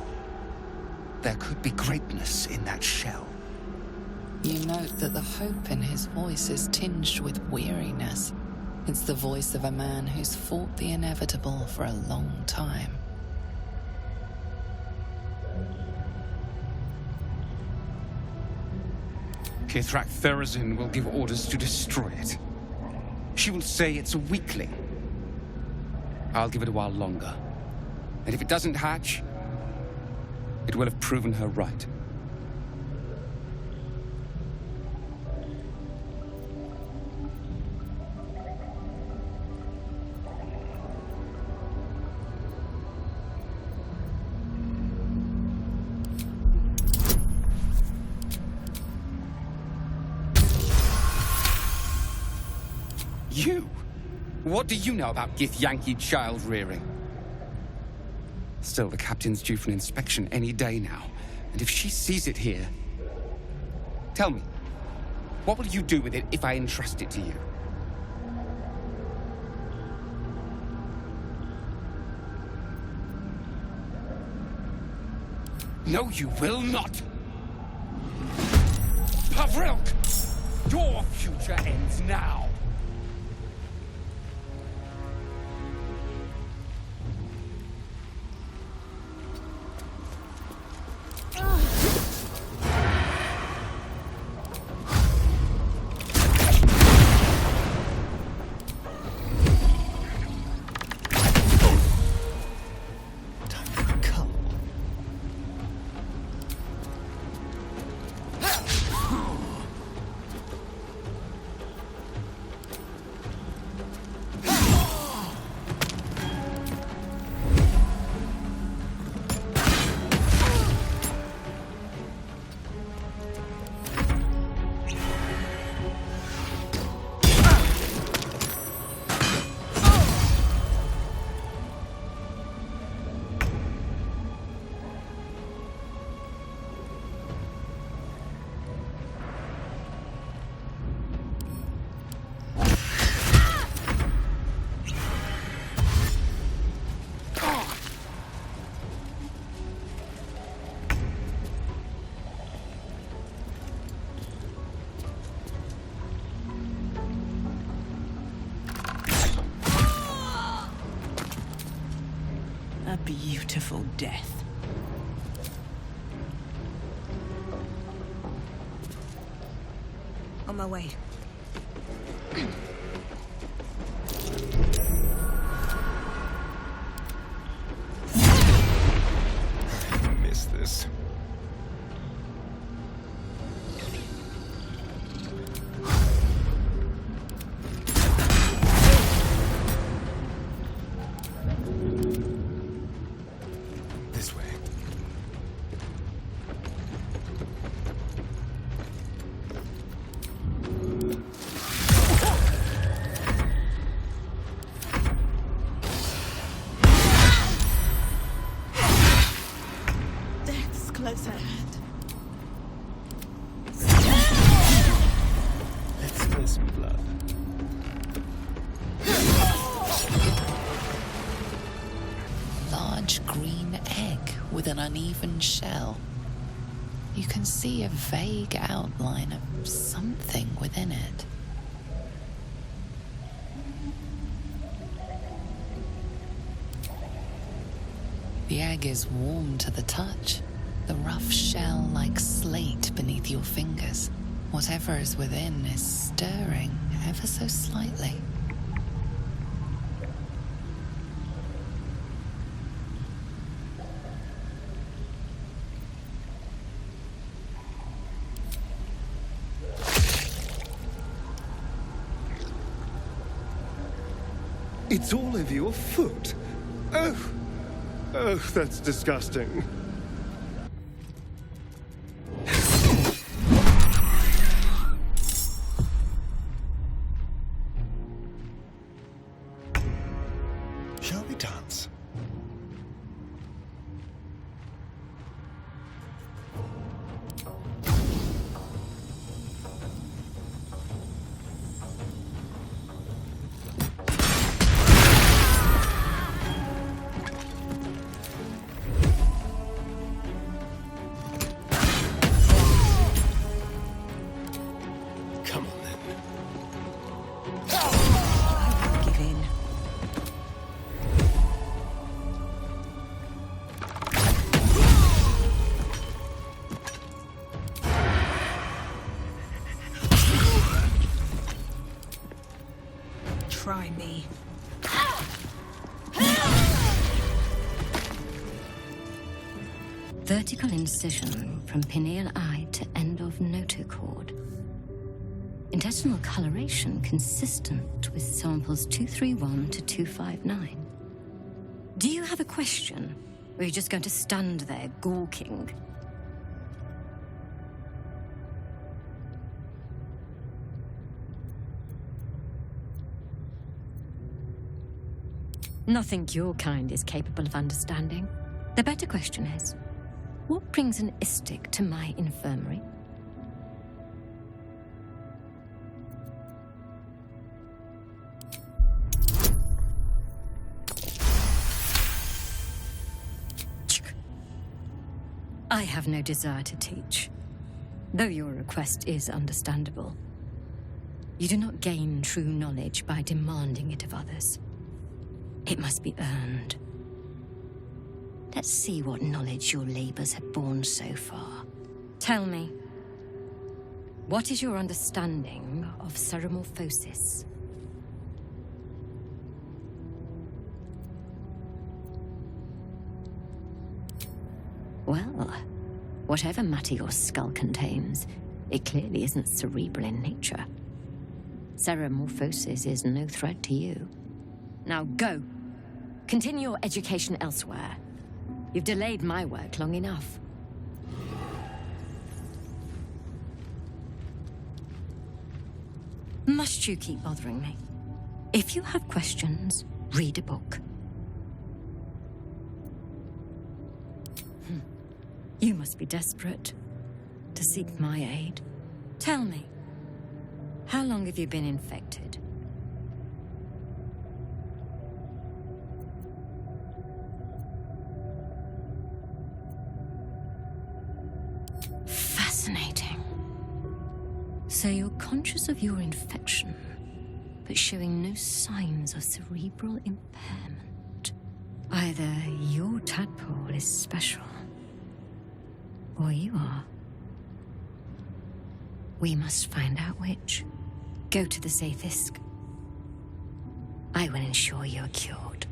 There could be greatness in that shell. You note that the hope in his voice is tinged with weariness. It's the voice of a man who's fought the inevitable for a long time. Kithrak Therazin will give orders to destroy it. She will say it's a weakling. I'll give it a while longer. And if it doesn't hatch, it will have proven her right. You? What do you know about Githyanki child rearing? Still, the captain's due for an inspection any day now. And if she sees it here... Tell me, what will you do with it if I entrust it to you? No, you will not! Pavrilk! Your future ends now! A beautiful death. On my way. I miss this. This way. Death's close at hand. Let's spill some blood. Large green egg with an uneven shell. You can see a vague outline of something within it. The egg is warm to the touch, The rough shell like slate beneath your fingers. Whatever is within is stirring ever so slightly. It's all over your foot. Oh, that's disgusting. Shall we dance? Come on then. I won't give in. Try me. Vertical incision from pineal eye to end of notochord. Intestinal coloration consistent with samples 231 to 259. Do you have a question? Or are you just going to stand there gawking? Nothing your kind is capable of understanding. The better question is, what brings an istic to my infirmary? I have no desire to teach, though your request is understandable. You do not gain true knowledge by demanding it of others. It must be earned. Let's see what knowledge your labors have borne so far. Tell me, what is your understanding of ceremorphosis? Well, whatever matter your skull contains, it clearly isn't cerebral in nature. Ceremorphosis is no threat to you. Now go. Continue your education elsewhere. You've delayed my work long enough. Must you keep bothering me? If you have questions, read a book. You must be desperate to seek my aid. Tell me, how long have you been infected? Fascinating. So you're conscious of your infection, but showing no signs of cerebral impairment. Either your tadpole is special, or you are. We must find out which. Go to the Sathisk. I will ensure you're cured.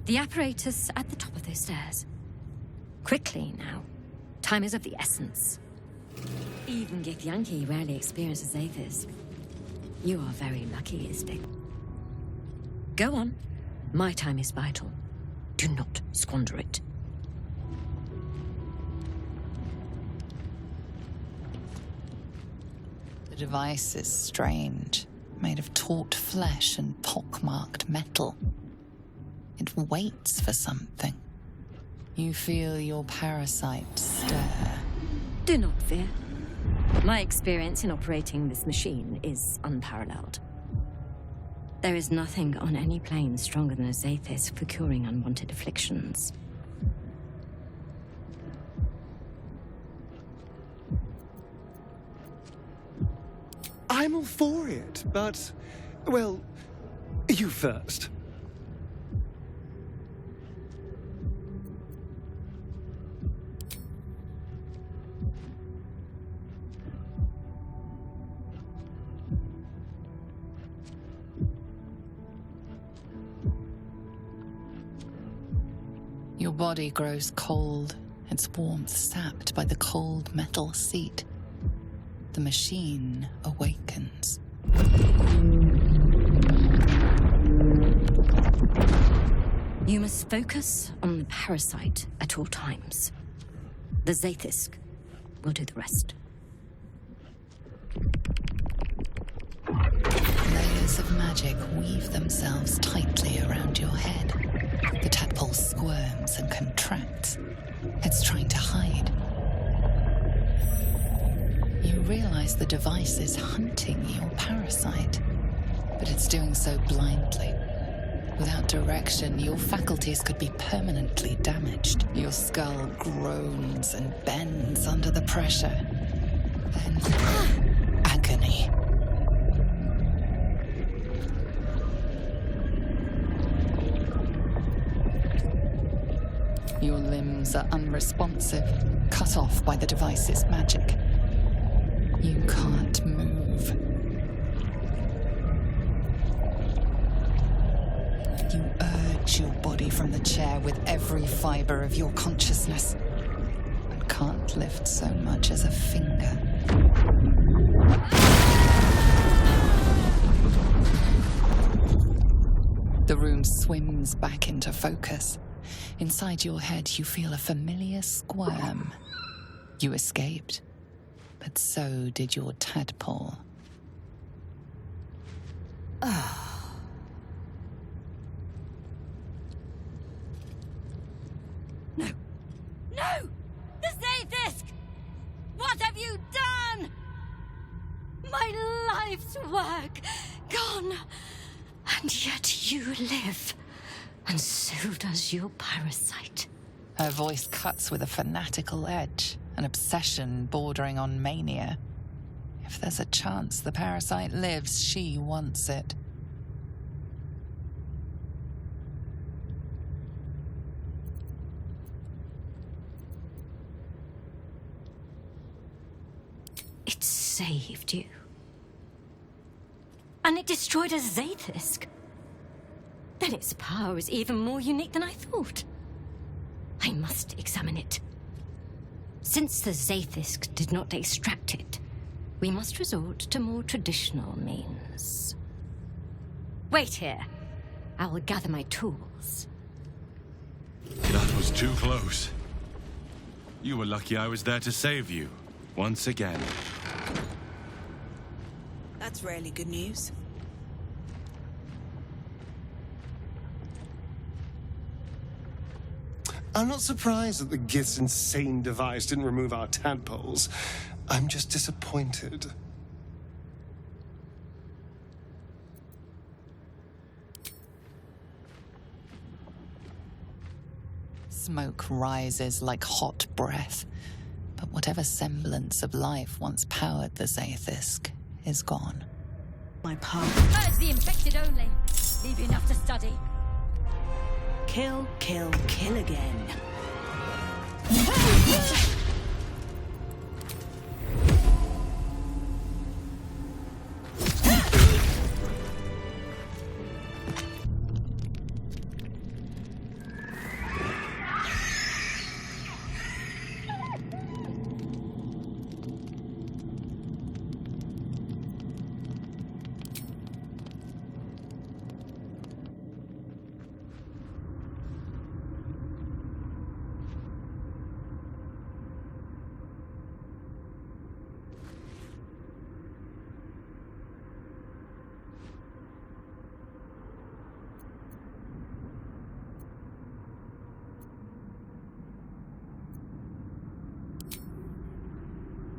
The apparatus at the top of those stairs. Quickly now. Time is of the essence. Even Githyanki rarely experiences Athis. You are very lucky, Istik. Go on. My time is vital. Do not squander it. The device is strange, made of taut flesh and pockmarked metal. It waits for something. You feel your parasite stir. Do not fear. My experience in operating this machine is unparalleled. There is nothing on any plane stronger than a Zathis for curing unwanted afflictions. I'm all for it, but, well, you first. Your body grows cold, its warmth sapped by the cold metal seat. The machine awakens. You must focus on the parasite at all times. The Zaithisk will do the rest. Layers of magic weave themselves tightly around your head. The tadpole squirms and contracts. It's trying to hide. You realize the device is hunting your parasite, but it's doing so blindly. Without direction, your faculties could be permanently damaged. Your skull groans and bends under the pressure. Then, agony. Your limbs are unresponsive, cut off by the device's magic. You can't move. You urge your body from the chair with every fiber of your consciousness, but can't lift so much as a finger. The room swims back into focus. Inside your head, you feel a familiar squirm. You escaped, but so did your tadpole. No! The Zaithisk! What have you done? My life's work gone. And yet you live. And so does your parasite. Her voice cuts with a fanatical edge, an obsession bordering on mania. If there's a chance the parasite lives, she wants it. It saved you. And it destroyed a Zaithisk. Then its power is even more unique than I thought. I must examine it. Since the Zaithisk did not extract it, we must resort to more traditional means. Wait here. I will gather my tools. That was too close. You were lucky I was there to save you. Once again. That's rarely good news. I'm not surprised that the Gith's insane device didn't remove our tadpoles. I'm just disappointed. Smoke rises like hot breath, but whatever semblance of life once powered the Zaithisk is gone. My power. Purge the infected only. Leave enough to study. Kill, kill, kill again.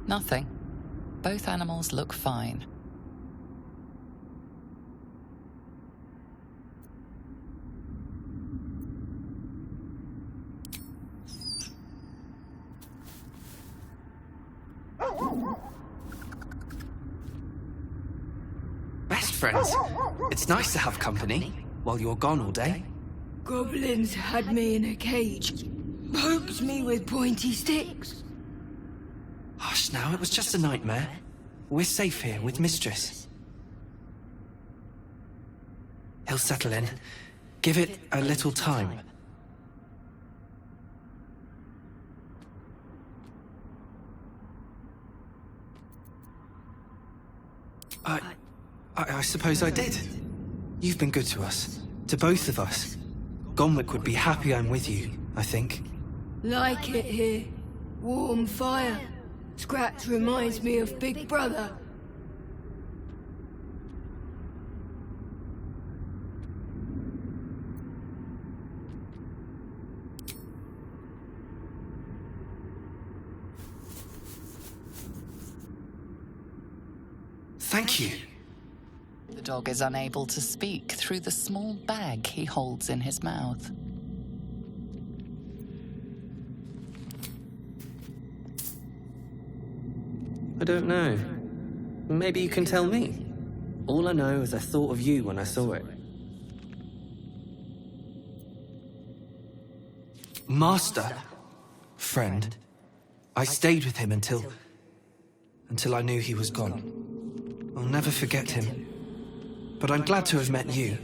Nothing. Both animals look fine. Best friends. It's nice to have company while you're gone all day. Goblins had me in a cage, poked me with pointy sticks. Hush now, it was just a nightmare. We're safe here with Mistress. He'll settle in. Give it a little time. I suppose I did. You've been good to us. To both of us. Gonwick would be happy I'm with you, I think. Like it here. Warm fire. Scratch reminds me of Big Brother. Thank you. The dog is unable to speak through the small bag he holds in his mouth. I don't know. Maybe you can tell me. All I know is I thought of you when I saw it. Master. Friend. I stayed with him until I knew he was gone. I'll never forget him. But I'm glad to have met you.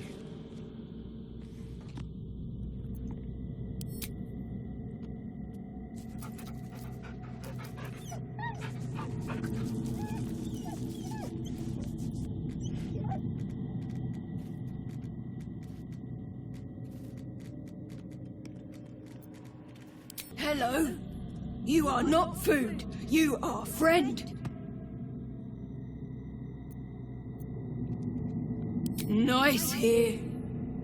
Hello. You are not food. You are friend. Nice here.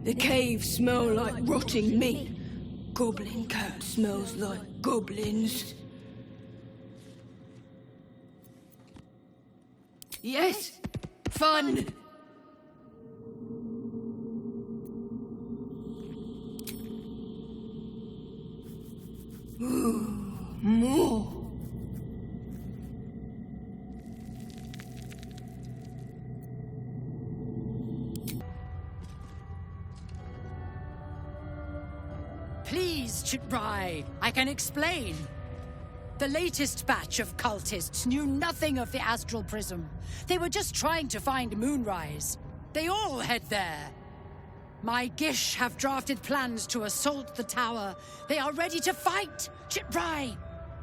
The caves smell like rotting meat. Goblin cat smells like goblins. Yes, fun. Ooh, more. Please, Chitrai, I can explain. The latest batch of cultists knew nothing of the astral prism. They were just trying to find Moonrise. They all head there. My Gish have drafted plans to assault the tower. They are ready to fight, Chitrai.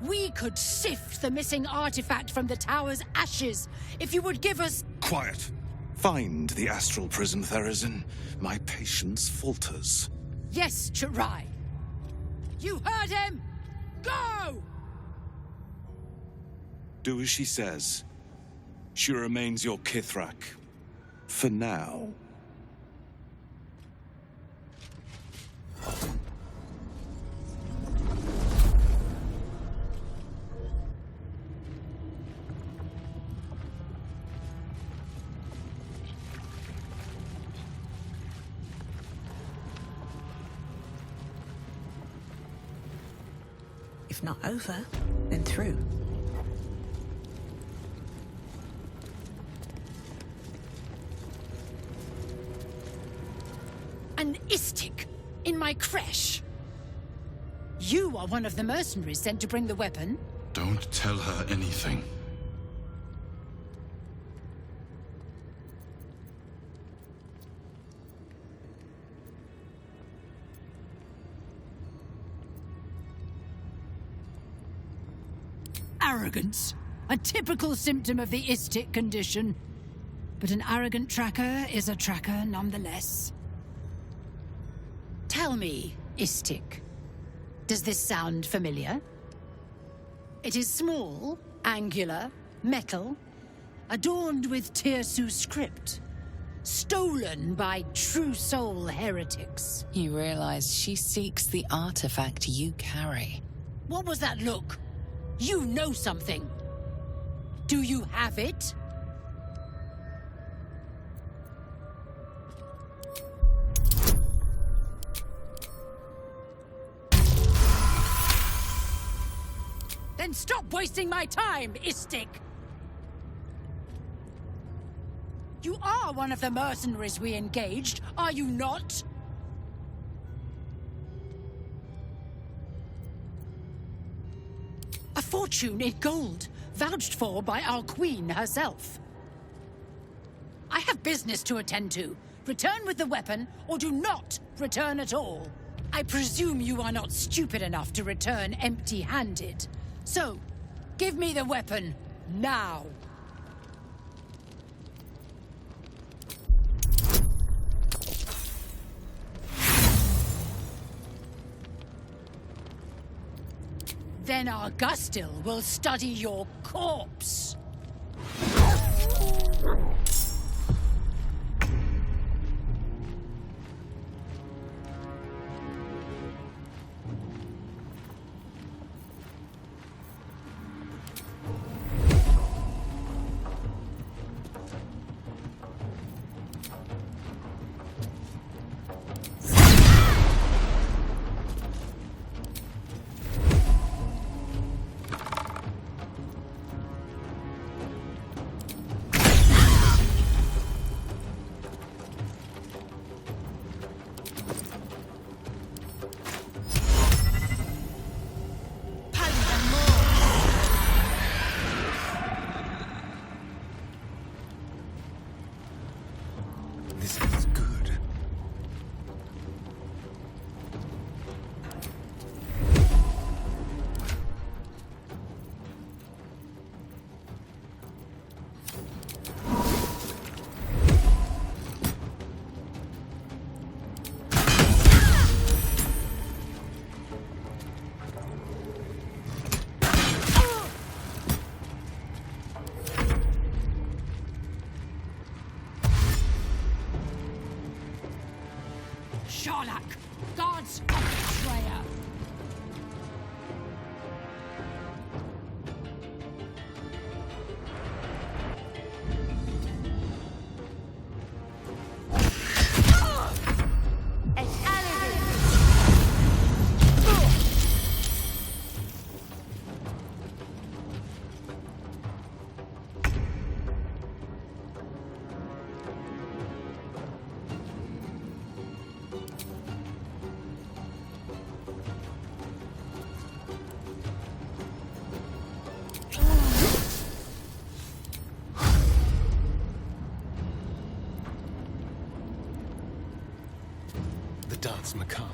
We could sift the missing artifact from the tower's ashes if you would give us... Quiet. Find the astral prism, Therazin. My patience falters. Yes, Chitrai. You heard him! Go! Do as she says. She remains your Kithrak. For now. If not over, then through. An Istik in my creche. You are one of the mercenaries sent to bring the weapon. Don't tell her anything. Arrogance. A typical symptom of the Istik condition. But an arrogant tracker is a tracker nonetheless. Tell me, Istik, does this sound familiar? It is small, angular, metal, adorned with Tirsu script, stolen by true soul heretics. You realize she seeks the artifact you carry. What was that look? You know something. Do you have it? Then stop wasting my time, Istik! You are one of the mercenaries we engaged, are you not? A fortune in gold, vouched for by our queen herself. I have business to attend to. Return with the weapon, or do not return at all. I presume you are not stupid enough to return empty-handed. So, give me the weapon, now. Then Argustil will study your corpse. This feels good. Sharlak, guards of betrayer. The dance macabre.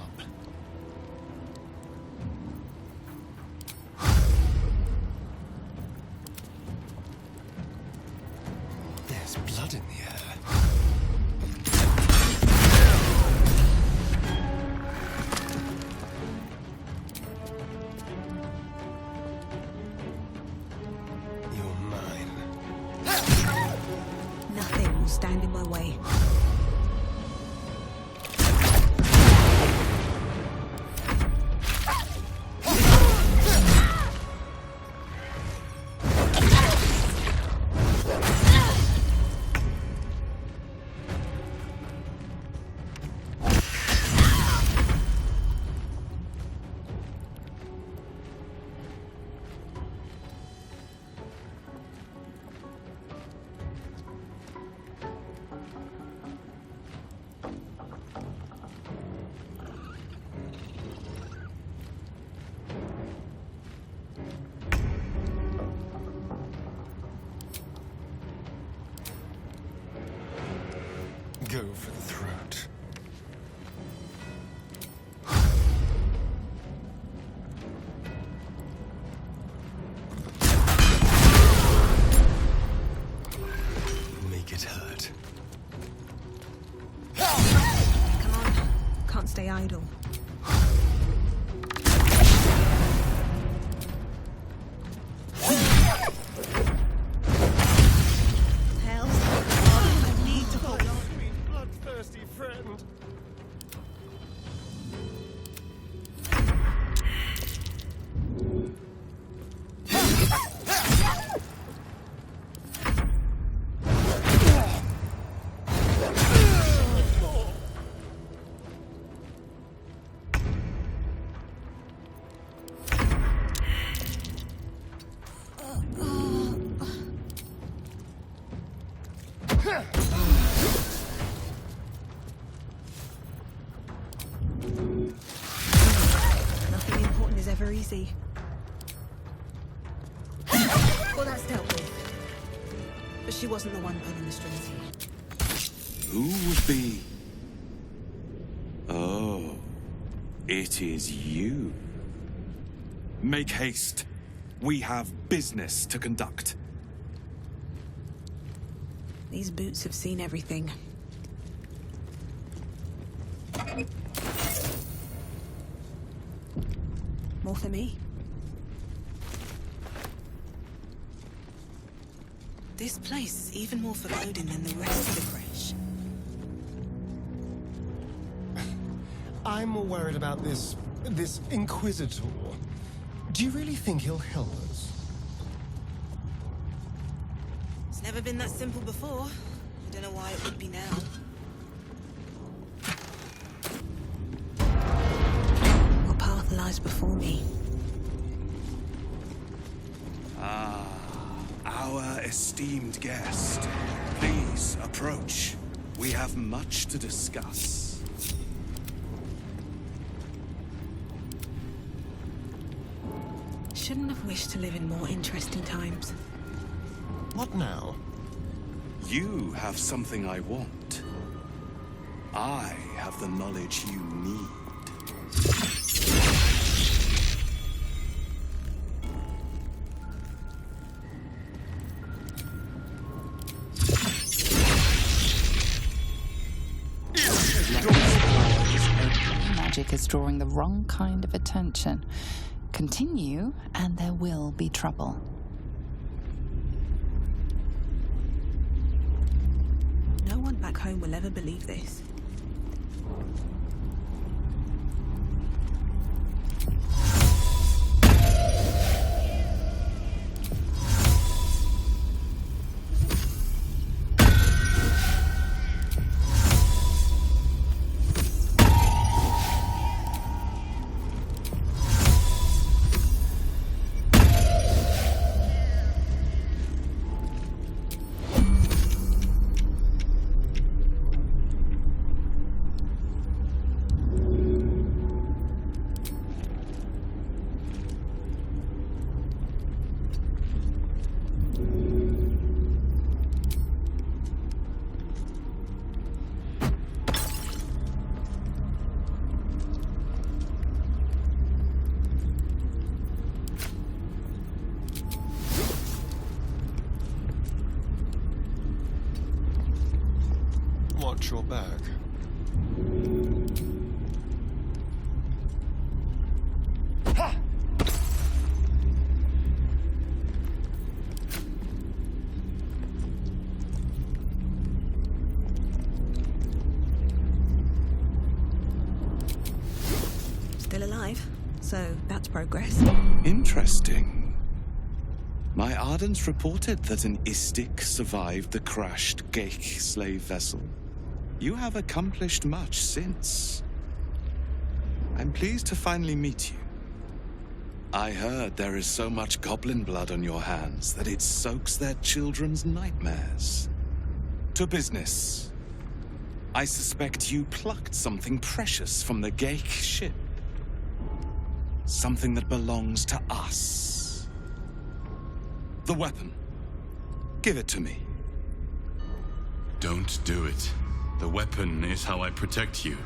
There's blood in the air. You're mine. Nothing will stand in my way. Go for the throat. Make it hurt. Come on, can't stay idle. Bloodthirsty friend. Nothing important is ever easy. Well, that's dealt with. But she wasn't the one pulling the strings here. Who would be... Oh, it is you. Make haste. We have business to conduct. These boots have seen everything. More for me? This place is even more foreboding than the rest of the crash. I'm more worried about this Inquisitor. Do you really think he'll help us? It's never been that simple before. I don't know why it would be now. What path lies before me? Our esteemed guest. Please approach. We have much to discuss. Shouldn't have wished to live in more interesting times. What now? You have something I want. I have the knowledge you need. Magic is drawing the wrong kind of attention. Continue, and there will be trouble. No one back home will ever believe this. Watch your back. Ha! Still alive, so that's progress. Interesting. My Ardents reported that an Istik survived the crashed Geik slave vessel. You have accomplished much since. I'm pleased to finally meet you. I heard there is so much goblin blood on your hands that it soaks their children's nightmares. To business. I suspect you plucked something precious from the Geik ship. Something that belongs to us. The weapon. Give it to me. Don't do it. The weapon is how I protect you.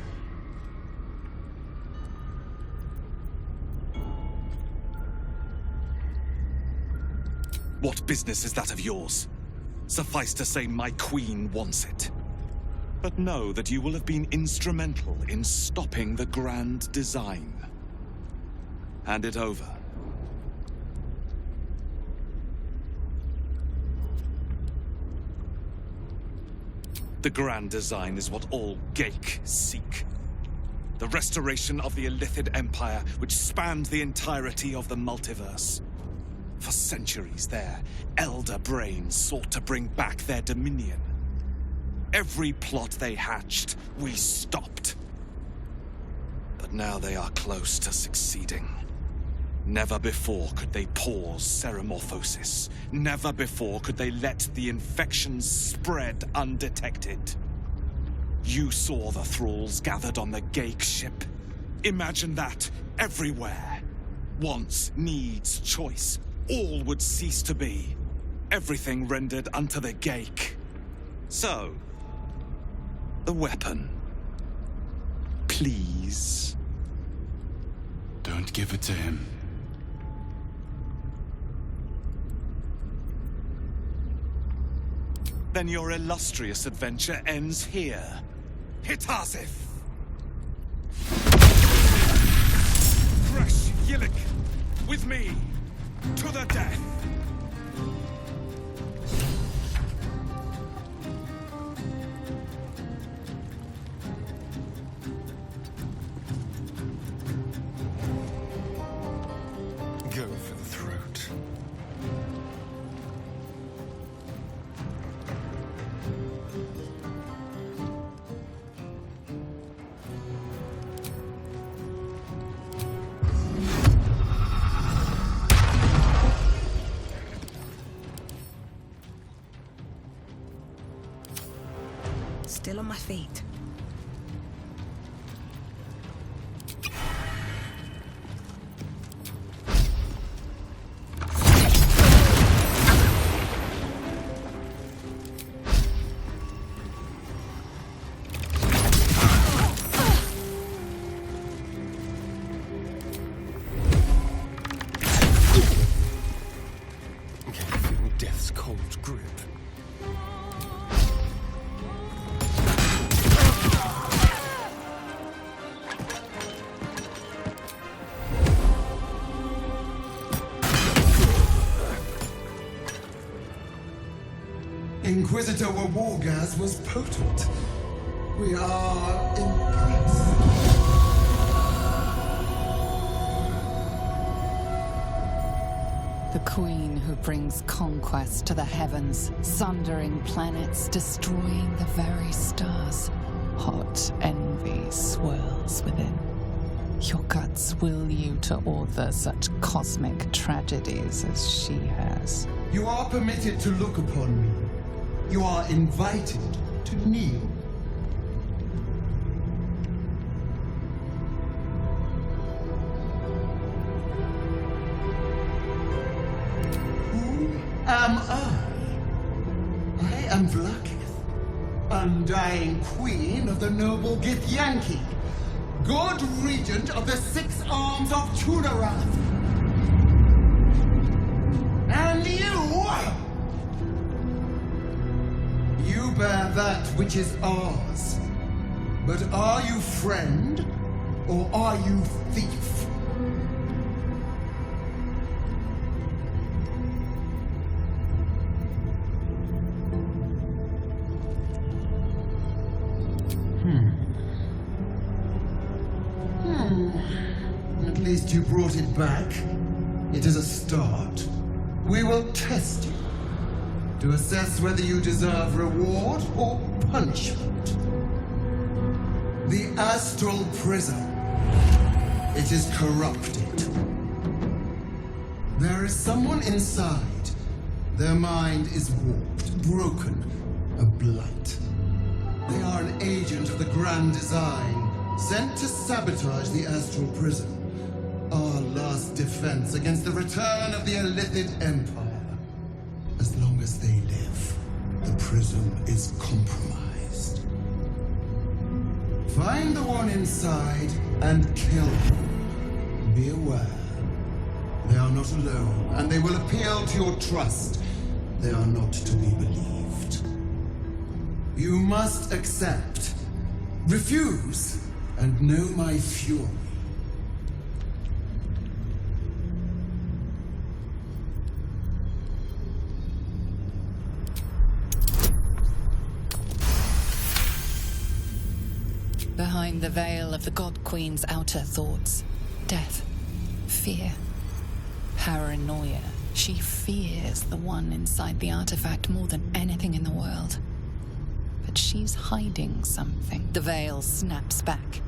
What business is that of yours? Suffice to say, my queen wants it. But know that you will have been instrumental in stopping the grand design. Hand it over. The grand design is what all Geik seek. The restoration of the Illithid Empire, which spanned the entirety of the multiverse. For centuries, their elder brains sought to bring back their dominion. Every plot they hatched, we stopped. But now they are close to succeeding. Never before could they pause ceremorphosis. Never before could they let the infections spread undetected. You saw the thralls gathered on the Geik ship. Imagine that everywhere. Wants, needs, choice. All would cease to be. Everything rendered unto the Geik. So, the weapon. Please. Don't give it to him. Then your illustrious adventure ends here. Hitazif! Fresh Yillik, with me, to the death! Still on my feet. Death's cold grip. Inquisitor Wargaz was potent. We are impressed. The queen who brings conquest to the heavens, sundering planets, destroying the very stars. Hot envy swirls within. Your guts will you to author such cosmic tragedies as she has. You are permitted to look upon me. You are invited to kneel. Who am I? I am Blakith, undying queen of the noble Githyanki, good regent of the 6 arms of Tunarath. And you bear that which is ours. But are you friend, or are you thief? At least you brought it back. It is a start. We will test you to assess whether you deserve reward or punishment. The astral prison. It is corrupted. There is someone inside. Their mind is warped, broken, a blight. They are an agent of the Grand Design, sent to sabotage the astral prison. Our last defense against the return of the Illithid Empire. As long as they live, the prison is compromised. Find the one inside and kill them. Be aware. They are not alone, and they will appeal to your trust. They are not to be believed. You must accept, refuse, and know my fury. Behind the veil of the God Queen's outer thoughts, death, fear, paranoia. She fears the one inside the artifact more than anything in the world. But she's hiding something. The veil snaps back.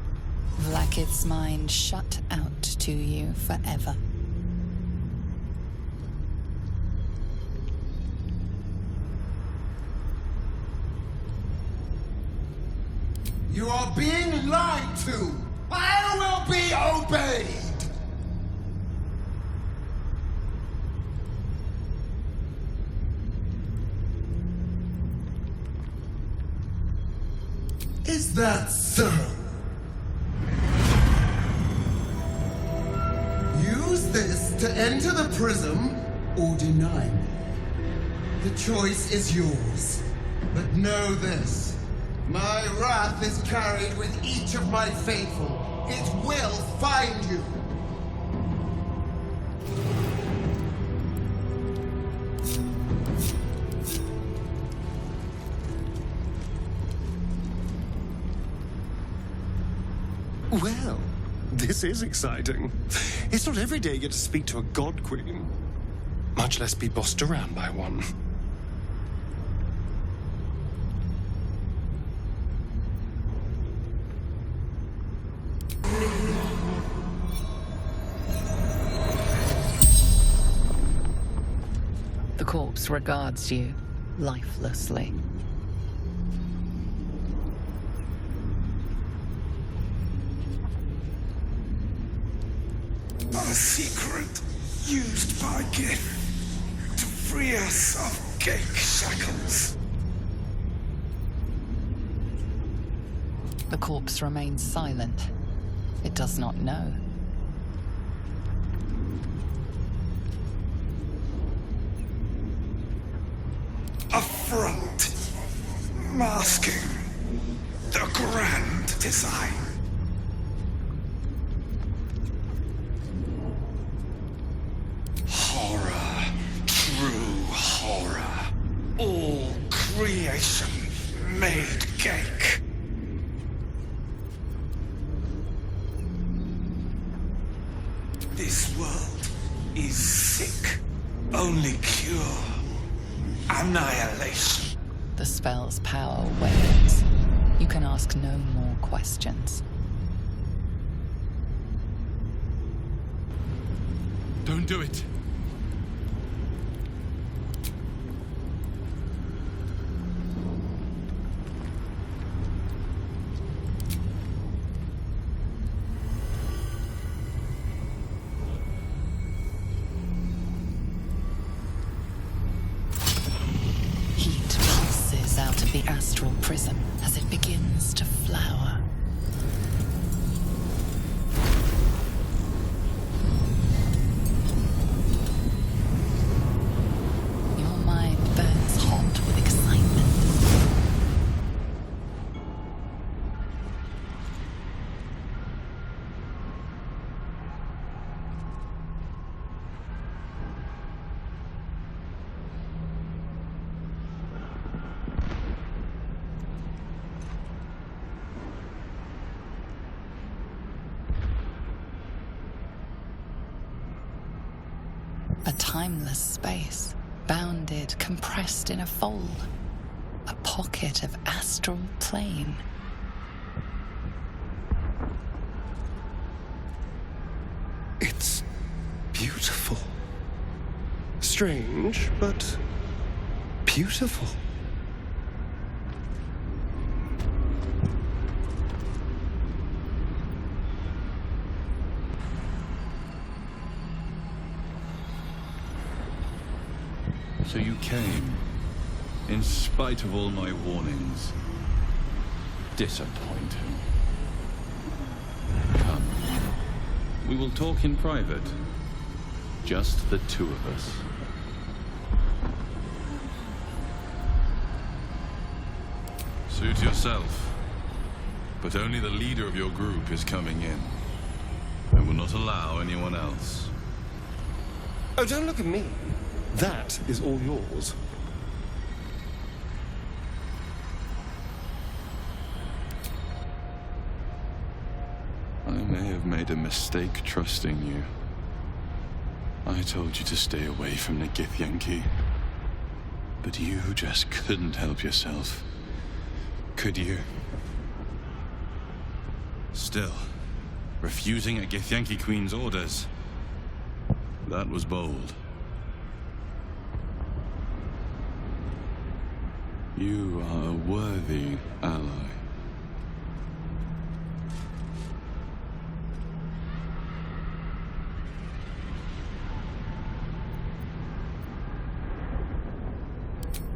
Blakith's mind shut out to you forever. You are being lied to! I will be obeyed! Is that so? Use this to enter the prism or deny me. The choice is yours. But know this. My wrath is carried with each of my faithful. It will find you. Well, this is exciting. It's not every day you get to speak to a god queen, much less be bossed around by one. The corpse regards you lifelessly. secret used by Gith to free us of Gake shackles. The corpse remains silent. It does not know. A front, masking the grand design. Horror, true horror. All creation made Gake. This world is sick. Only cure. Annihilation. The spell's power wanes. You can ask no more questions. Don't do it. Out of the astral prism as it begins to flower. Your mind burns hot with excitement. A timeless space, bounded, compressed in a fold. A pocket of astral plane. It's beautiful. Strange, but beautiful. So you came, in spite of all my warnings. Disappointing. Come. We will talk in private. Just the two of us. Suit yourself. But only the leader of your group is coming in. I will not allow anyone else. Oh, don't look at me. That is all yours. I may have made a mistake trusting you. I told you to stay away from the Githyanki. But you just couldn't help yourself. Could you? Still, refusing a Githyanki queen's orders. That was bold. You are a worthy ally.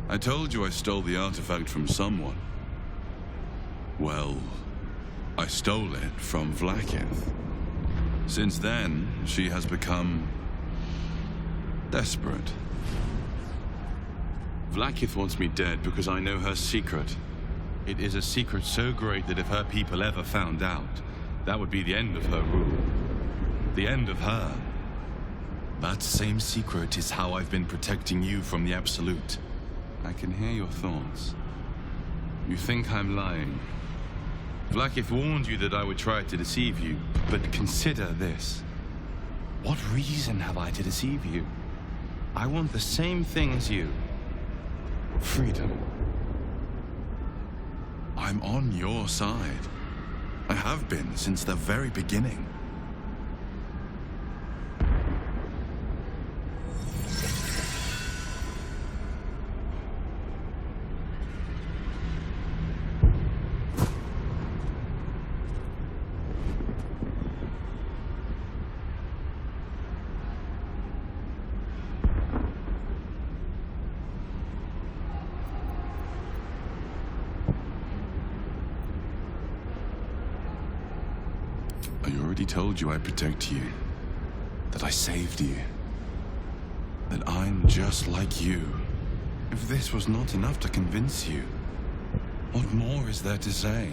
I told you I stole the artifact from someone. Well, I stole it from Vlakith. Since then, she has become desperate. Vlakith wants me dead because I know her secret. It is a secret so great that if her people ever found out, that would be the end of her rule. The end of her. That same secret is how I've been protecting you from the Absolute. I can hear your thoughts. You think I'm lying. Vlakith warned you that I would try to deceive you, but consider this. What reason have I to deceive you? I want the same thing as you. Freedom. I'm on your side. I have been since the very beginning. I already told you I protect you. That I saved you. That I'm just like you. If this was not enough to convince you, what more is there to say?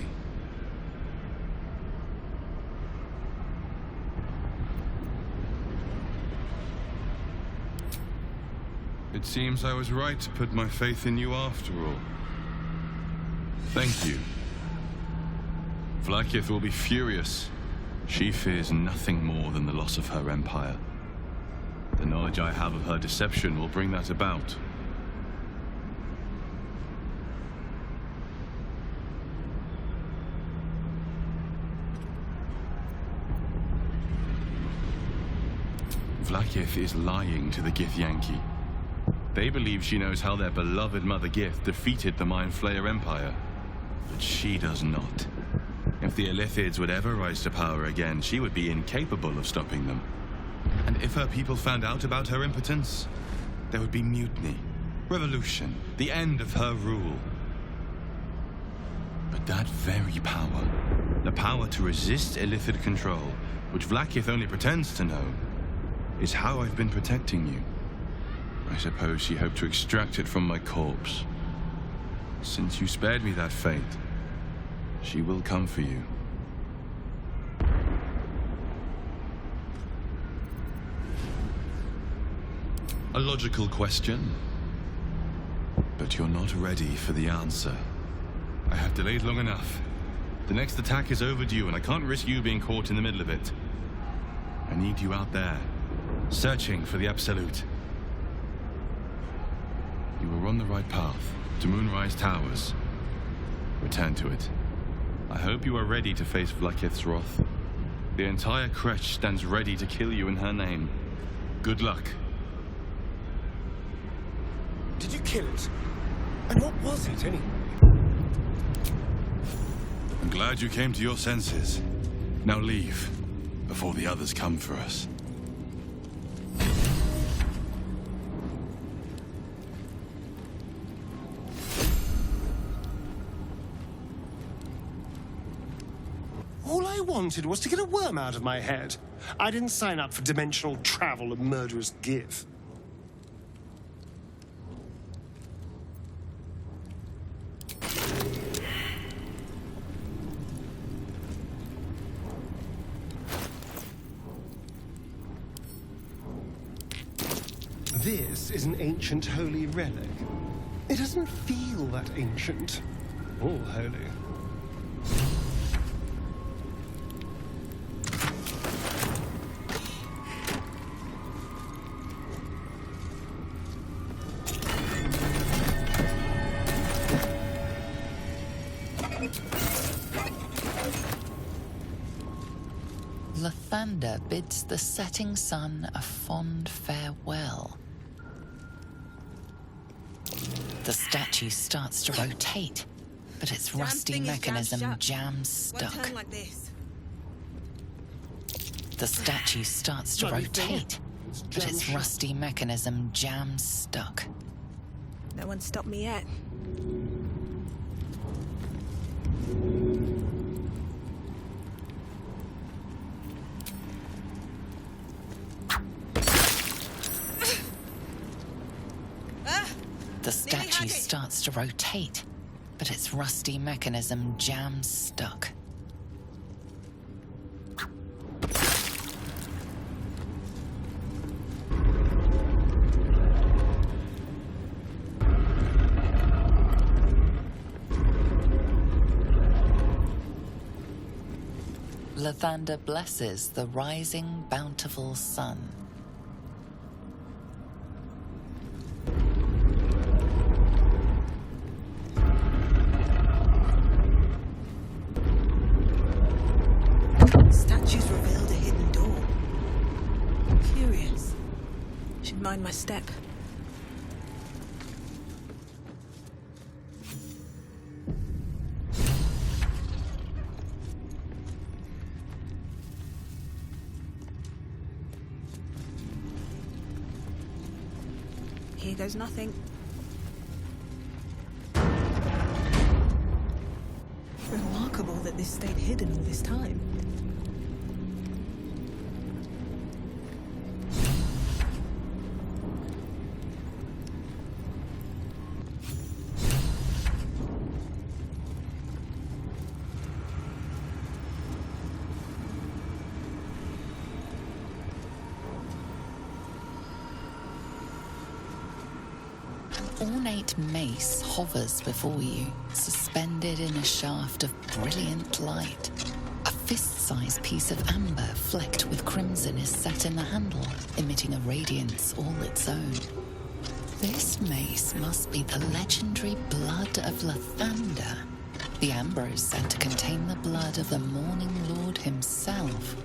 It seems I was right to put my faith in you after all. Thank you. Blakith will be furious. She fears nothing more than the loss of her empire. The knowledge I have of her deception will bring that about. Blakith is lying to the Githyanki. They believe she knows how their beloved Mother Gith defeated the Mind Flayer Empire. But she does not. If the Illithids would ever rise to power again, she would be incapable of stopping them. And if her people found out about her impotence, there would be mutiny, revolution, the end of her rule. But that very power, the power to resist Illithid control, which Blakith only pretends to know, is how I've been protecting you. I suppose she hoped to extract it from my corpse. Since you spared me that fate, she will come for you. A logical question, but you're not ready for the answer. I have delayed long enough. The next attack is overdue, and I can't risk you being caught in the middle of it. I need you out there, searching for the Absolute. You were on the right path, to Moonrise Towers. Return to it. I hope you are ready to face Blakith's wrath. The entire Kretch stands ready to kill you in her name. Good luck. Did you kill it? And what was it, anyway? I'm glad you came to your senses. Now leave, before the others come for us. All I wanted was to get a worm out of my head. I didn't sign up for dimensional travel and murderous Gith. This is an ancient holy relic. It doesn't feel that ancient or holy. Lathander bids the setting sun a fond farewell. The statue starts to rotate, but its rusty mechanism jams stuck. Won't turn like this. The statue starts to rotate, but its rusty mechanism jams stuck. No one stopped me yet. The statue starts to rotate, but its rusty mechanism jams stuck. Lathander blesses the rising, bountiful sun. Statues revealed a hidden door. Curious. Should mind my step. Here goes nothing. Remarkable that this stayed hidden all this time. ornate mace hovers before you, suspended in a shaft of brilliant light. A fist-sized piece of amber flecked with crimson is set in the handle, emitting a radiance all its own. This mace must be the legendary blood of Lathander. The amber is said to contain the blood of the Morning Lord himself.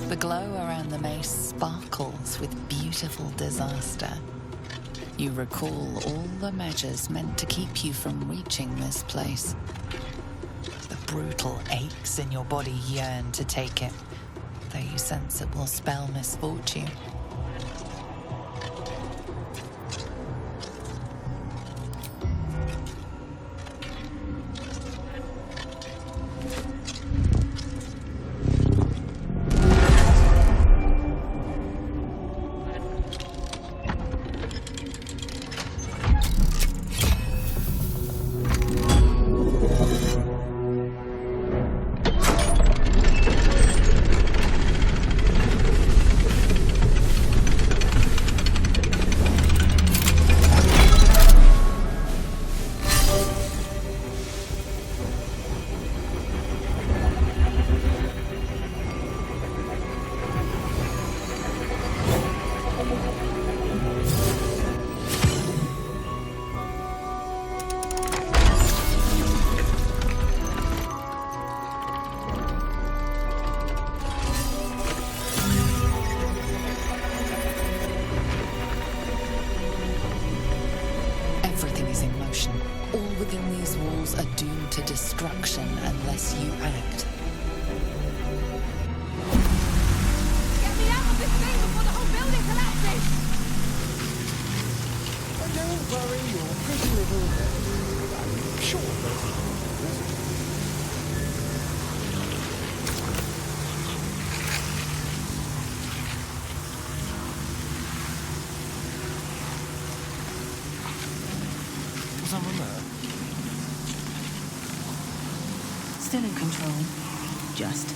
The glow around the mace sparkles with beautiful disaster. You recall all the measures meant to keep you from reaching this place. The brutal aches in your body yearn to take it, though you sense it will spell misfortune. Destruction unless you act. Get me out of this thing before the whole building collapses! Don't worry, you're pretty little. I'm sure. Someone there? Still in control. Just.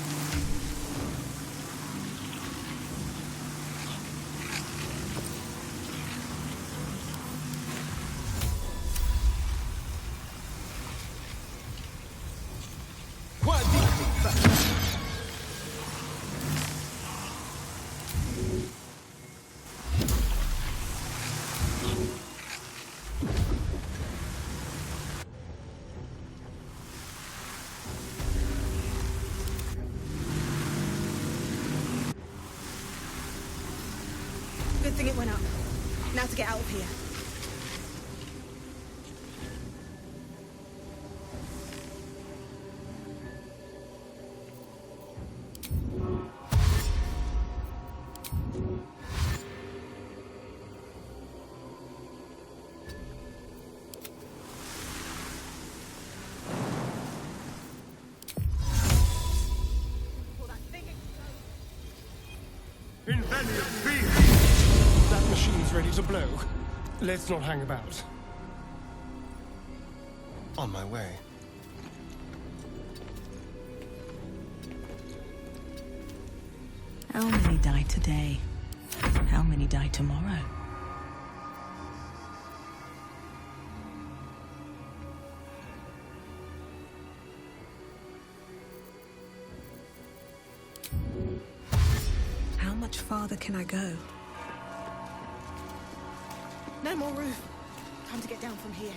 Good thing it went up. Now to get out of here. In belly of fear! That machine's ready to blow. Let's not hang about. On my way. How many die today? How many die tomorrow? How much farther can I go? No more roof. Time to get down from here.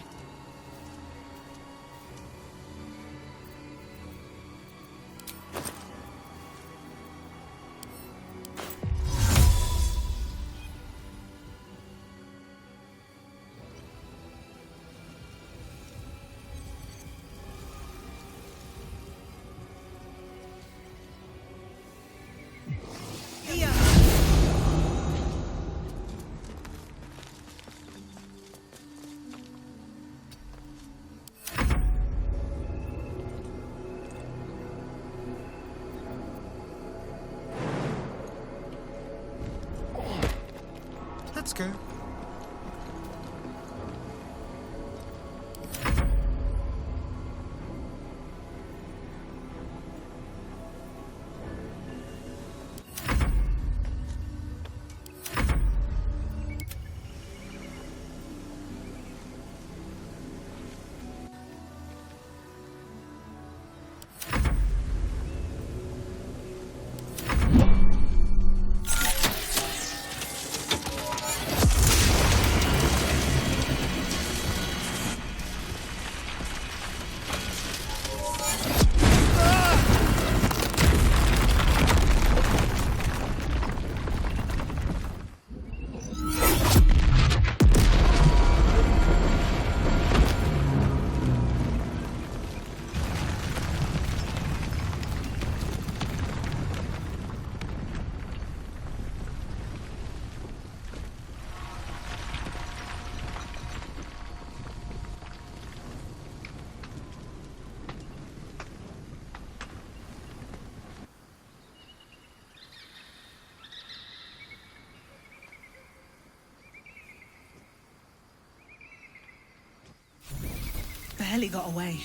barely got away.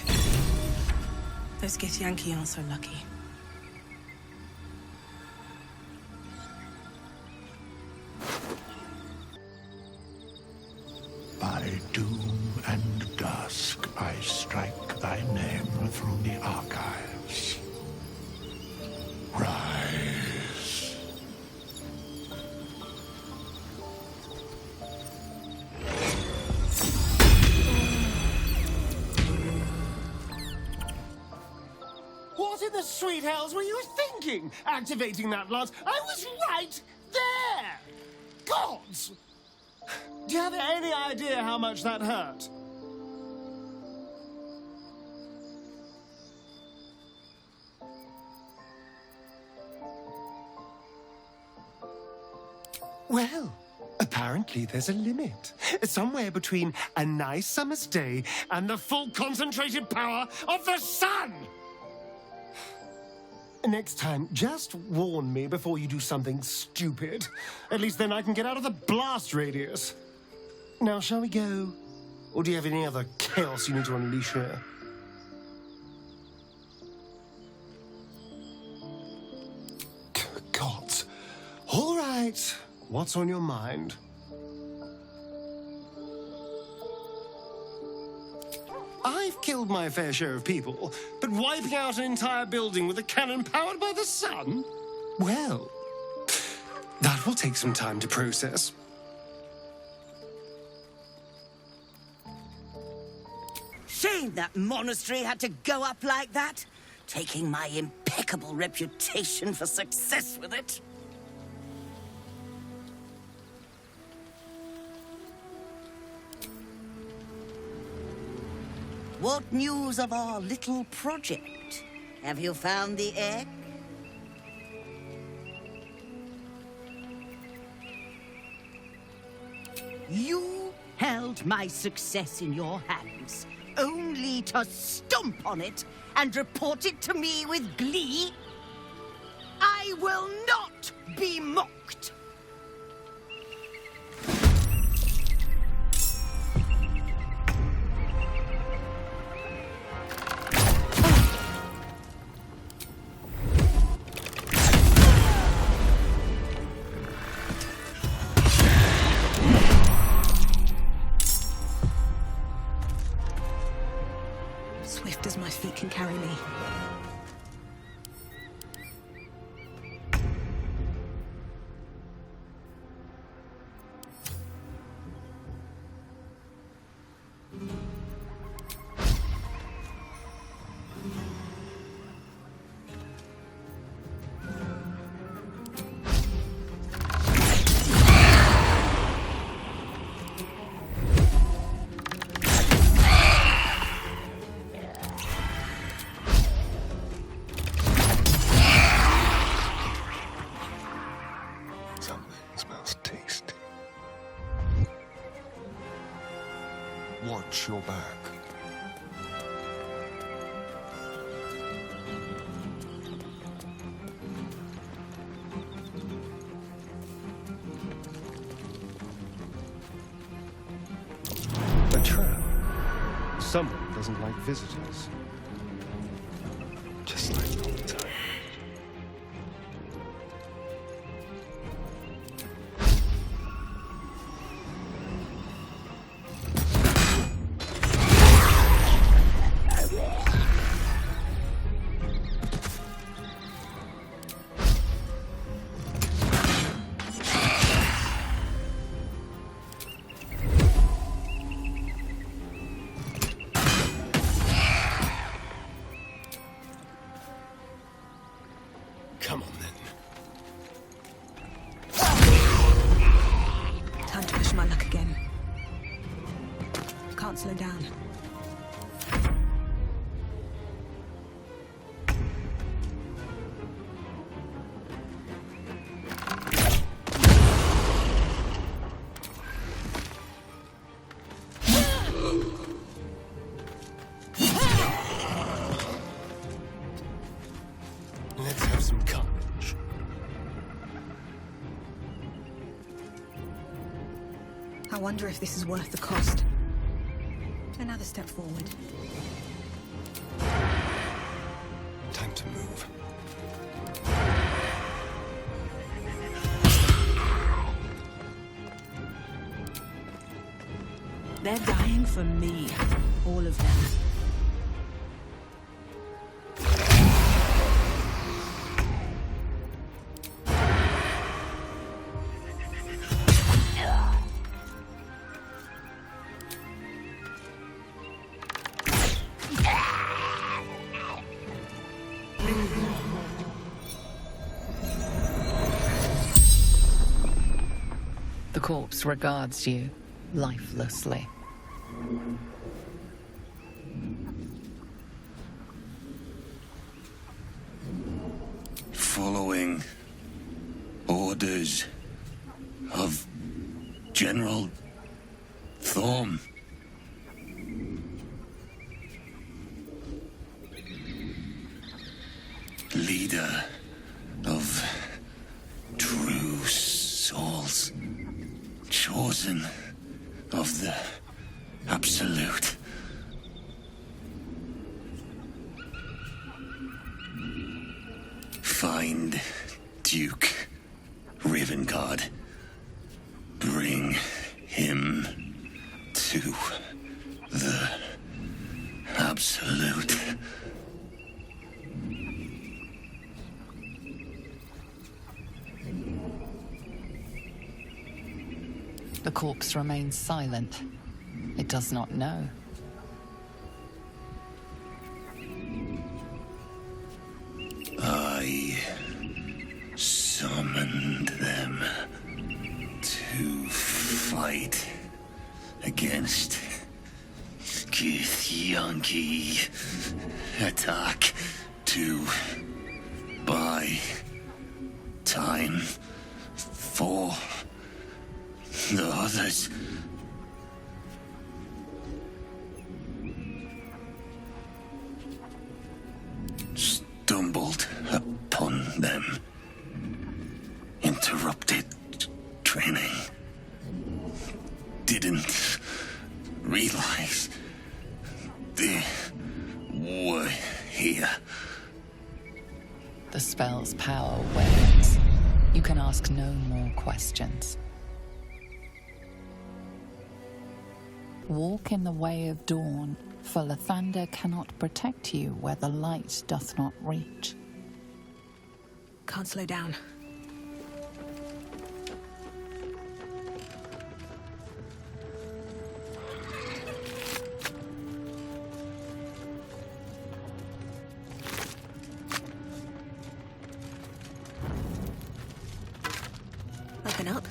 Those Githyanki aren't so lucky. By doom and dusk, I strike thy name through the archives. Rise. What in the sweet hells were you thinking, activating that lot? I was right there! Gods! Do you have any idea how much that hurt? Well, apparently there's a limit. Somewhere between a nice summer's day and the full concentrated power of the sun! Next time, just warn me before you do something stupid. At least then I can get out of the blast radius. Now, shall we go? Or do you have any other chaos you need to unleash here? Gods. All right. What's on your mind? I've killed my fair share of people, but wiping out an entire building with a cannon powered by the sun? Well, that will take some time to process. Shame that monastery had to go up like that, taking my impeccable reputation for success with it. What news of our little project? Have you found the egg? You held my success in your hands, only to stomp on it and report it to me with glee? I will not be mocked! Swift as my feet can carry me. Watch your back. A trap. Someone doesn't like visitors. Just like all the time. Come on, then. Time to push my luck again. Can't slow down. Let's have some courage. I wonder if this is worth the cost. Another step forward. Time to move. They're dying for me. All of them. The corpse regards you lifelessly. Following orders of General Thorm. Leader of true souls, chosen of the Absolute. Find Duke Ravengard. Bring him to the Absolute. The corpse remains silent. It does not know. I summoned them to fight against Githyanki. Attack to buy time for the others. Stumbled upon them. Interrupted training. Didn't realize they were here. The spell's power wanes. You can ask no more questions. Walk in the way of dawn, for Lathander cannot protect you where the light doth not reach. Can't slow down. Open up.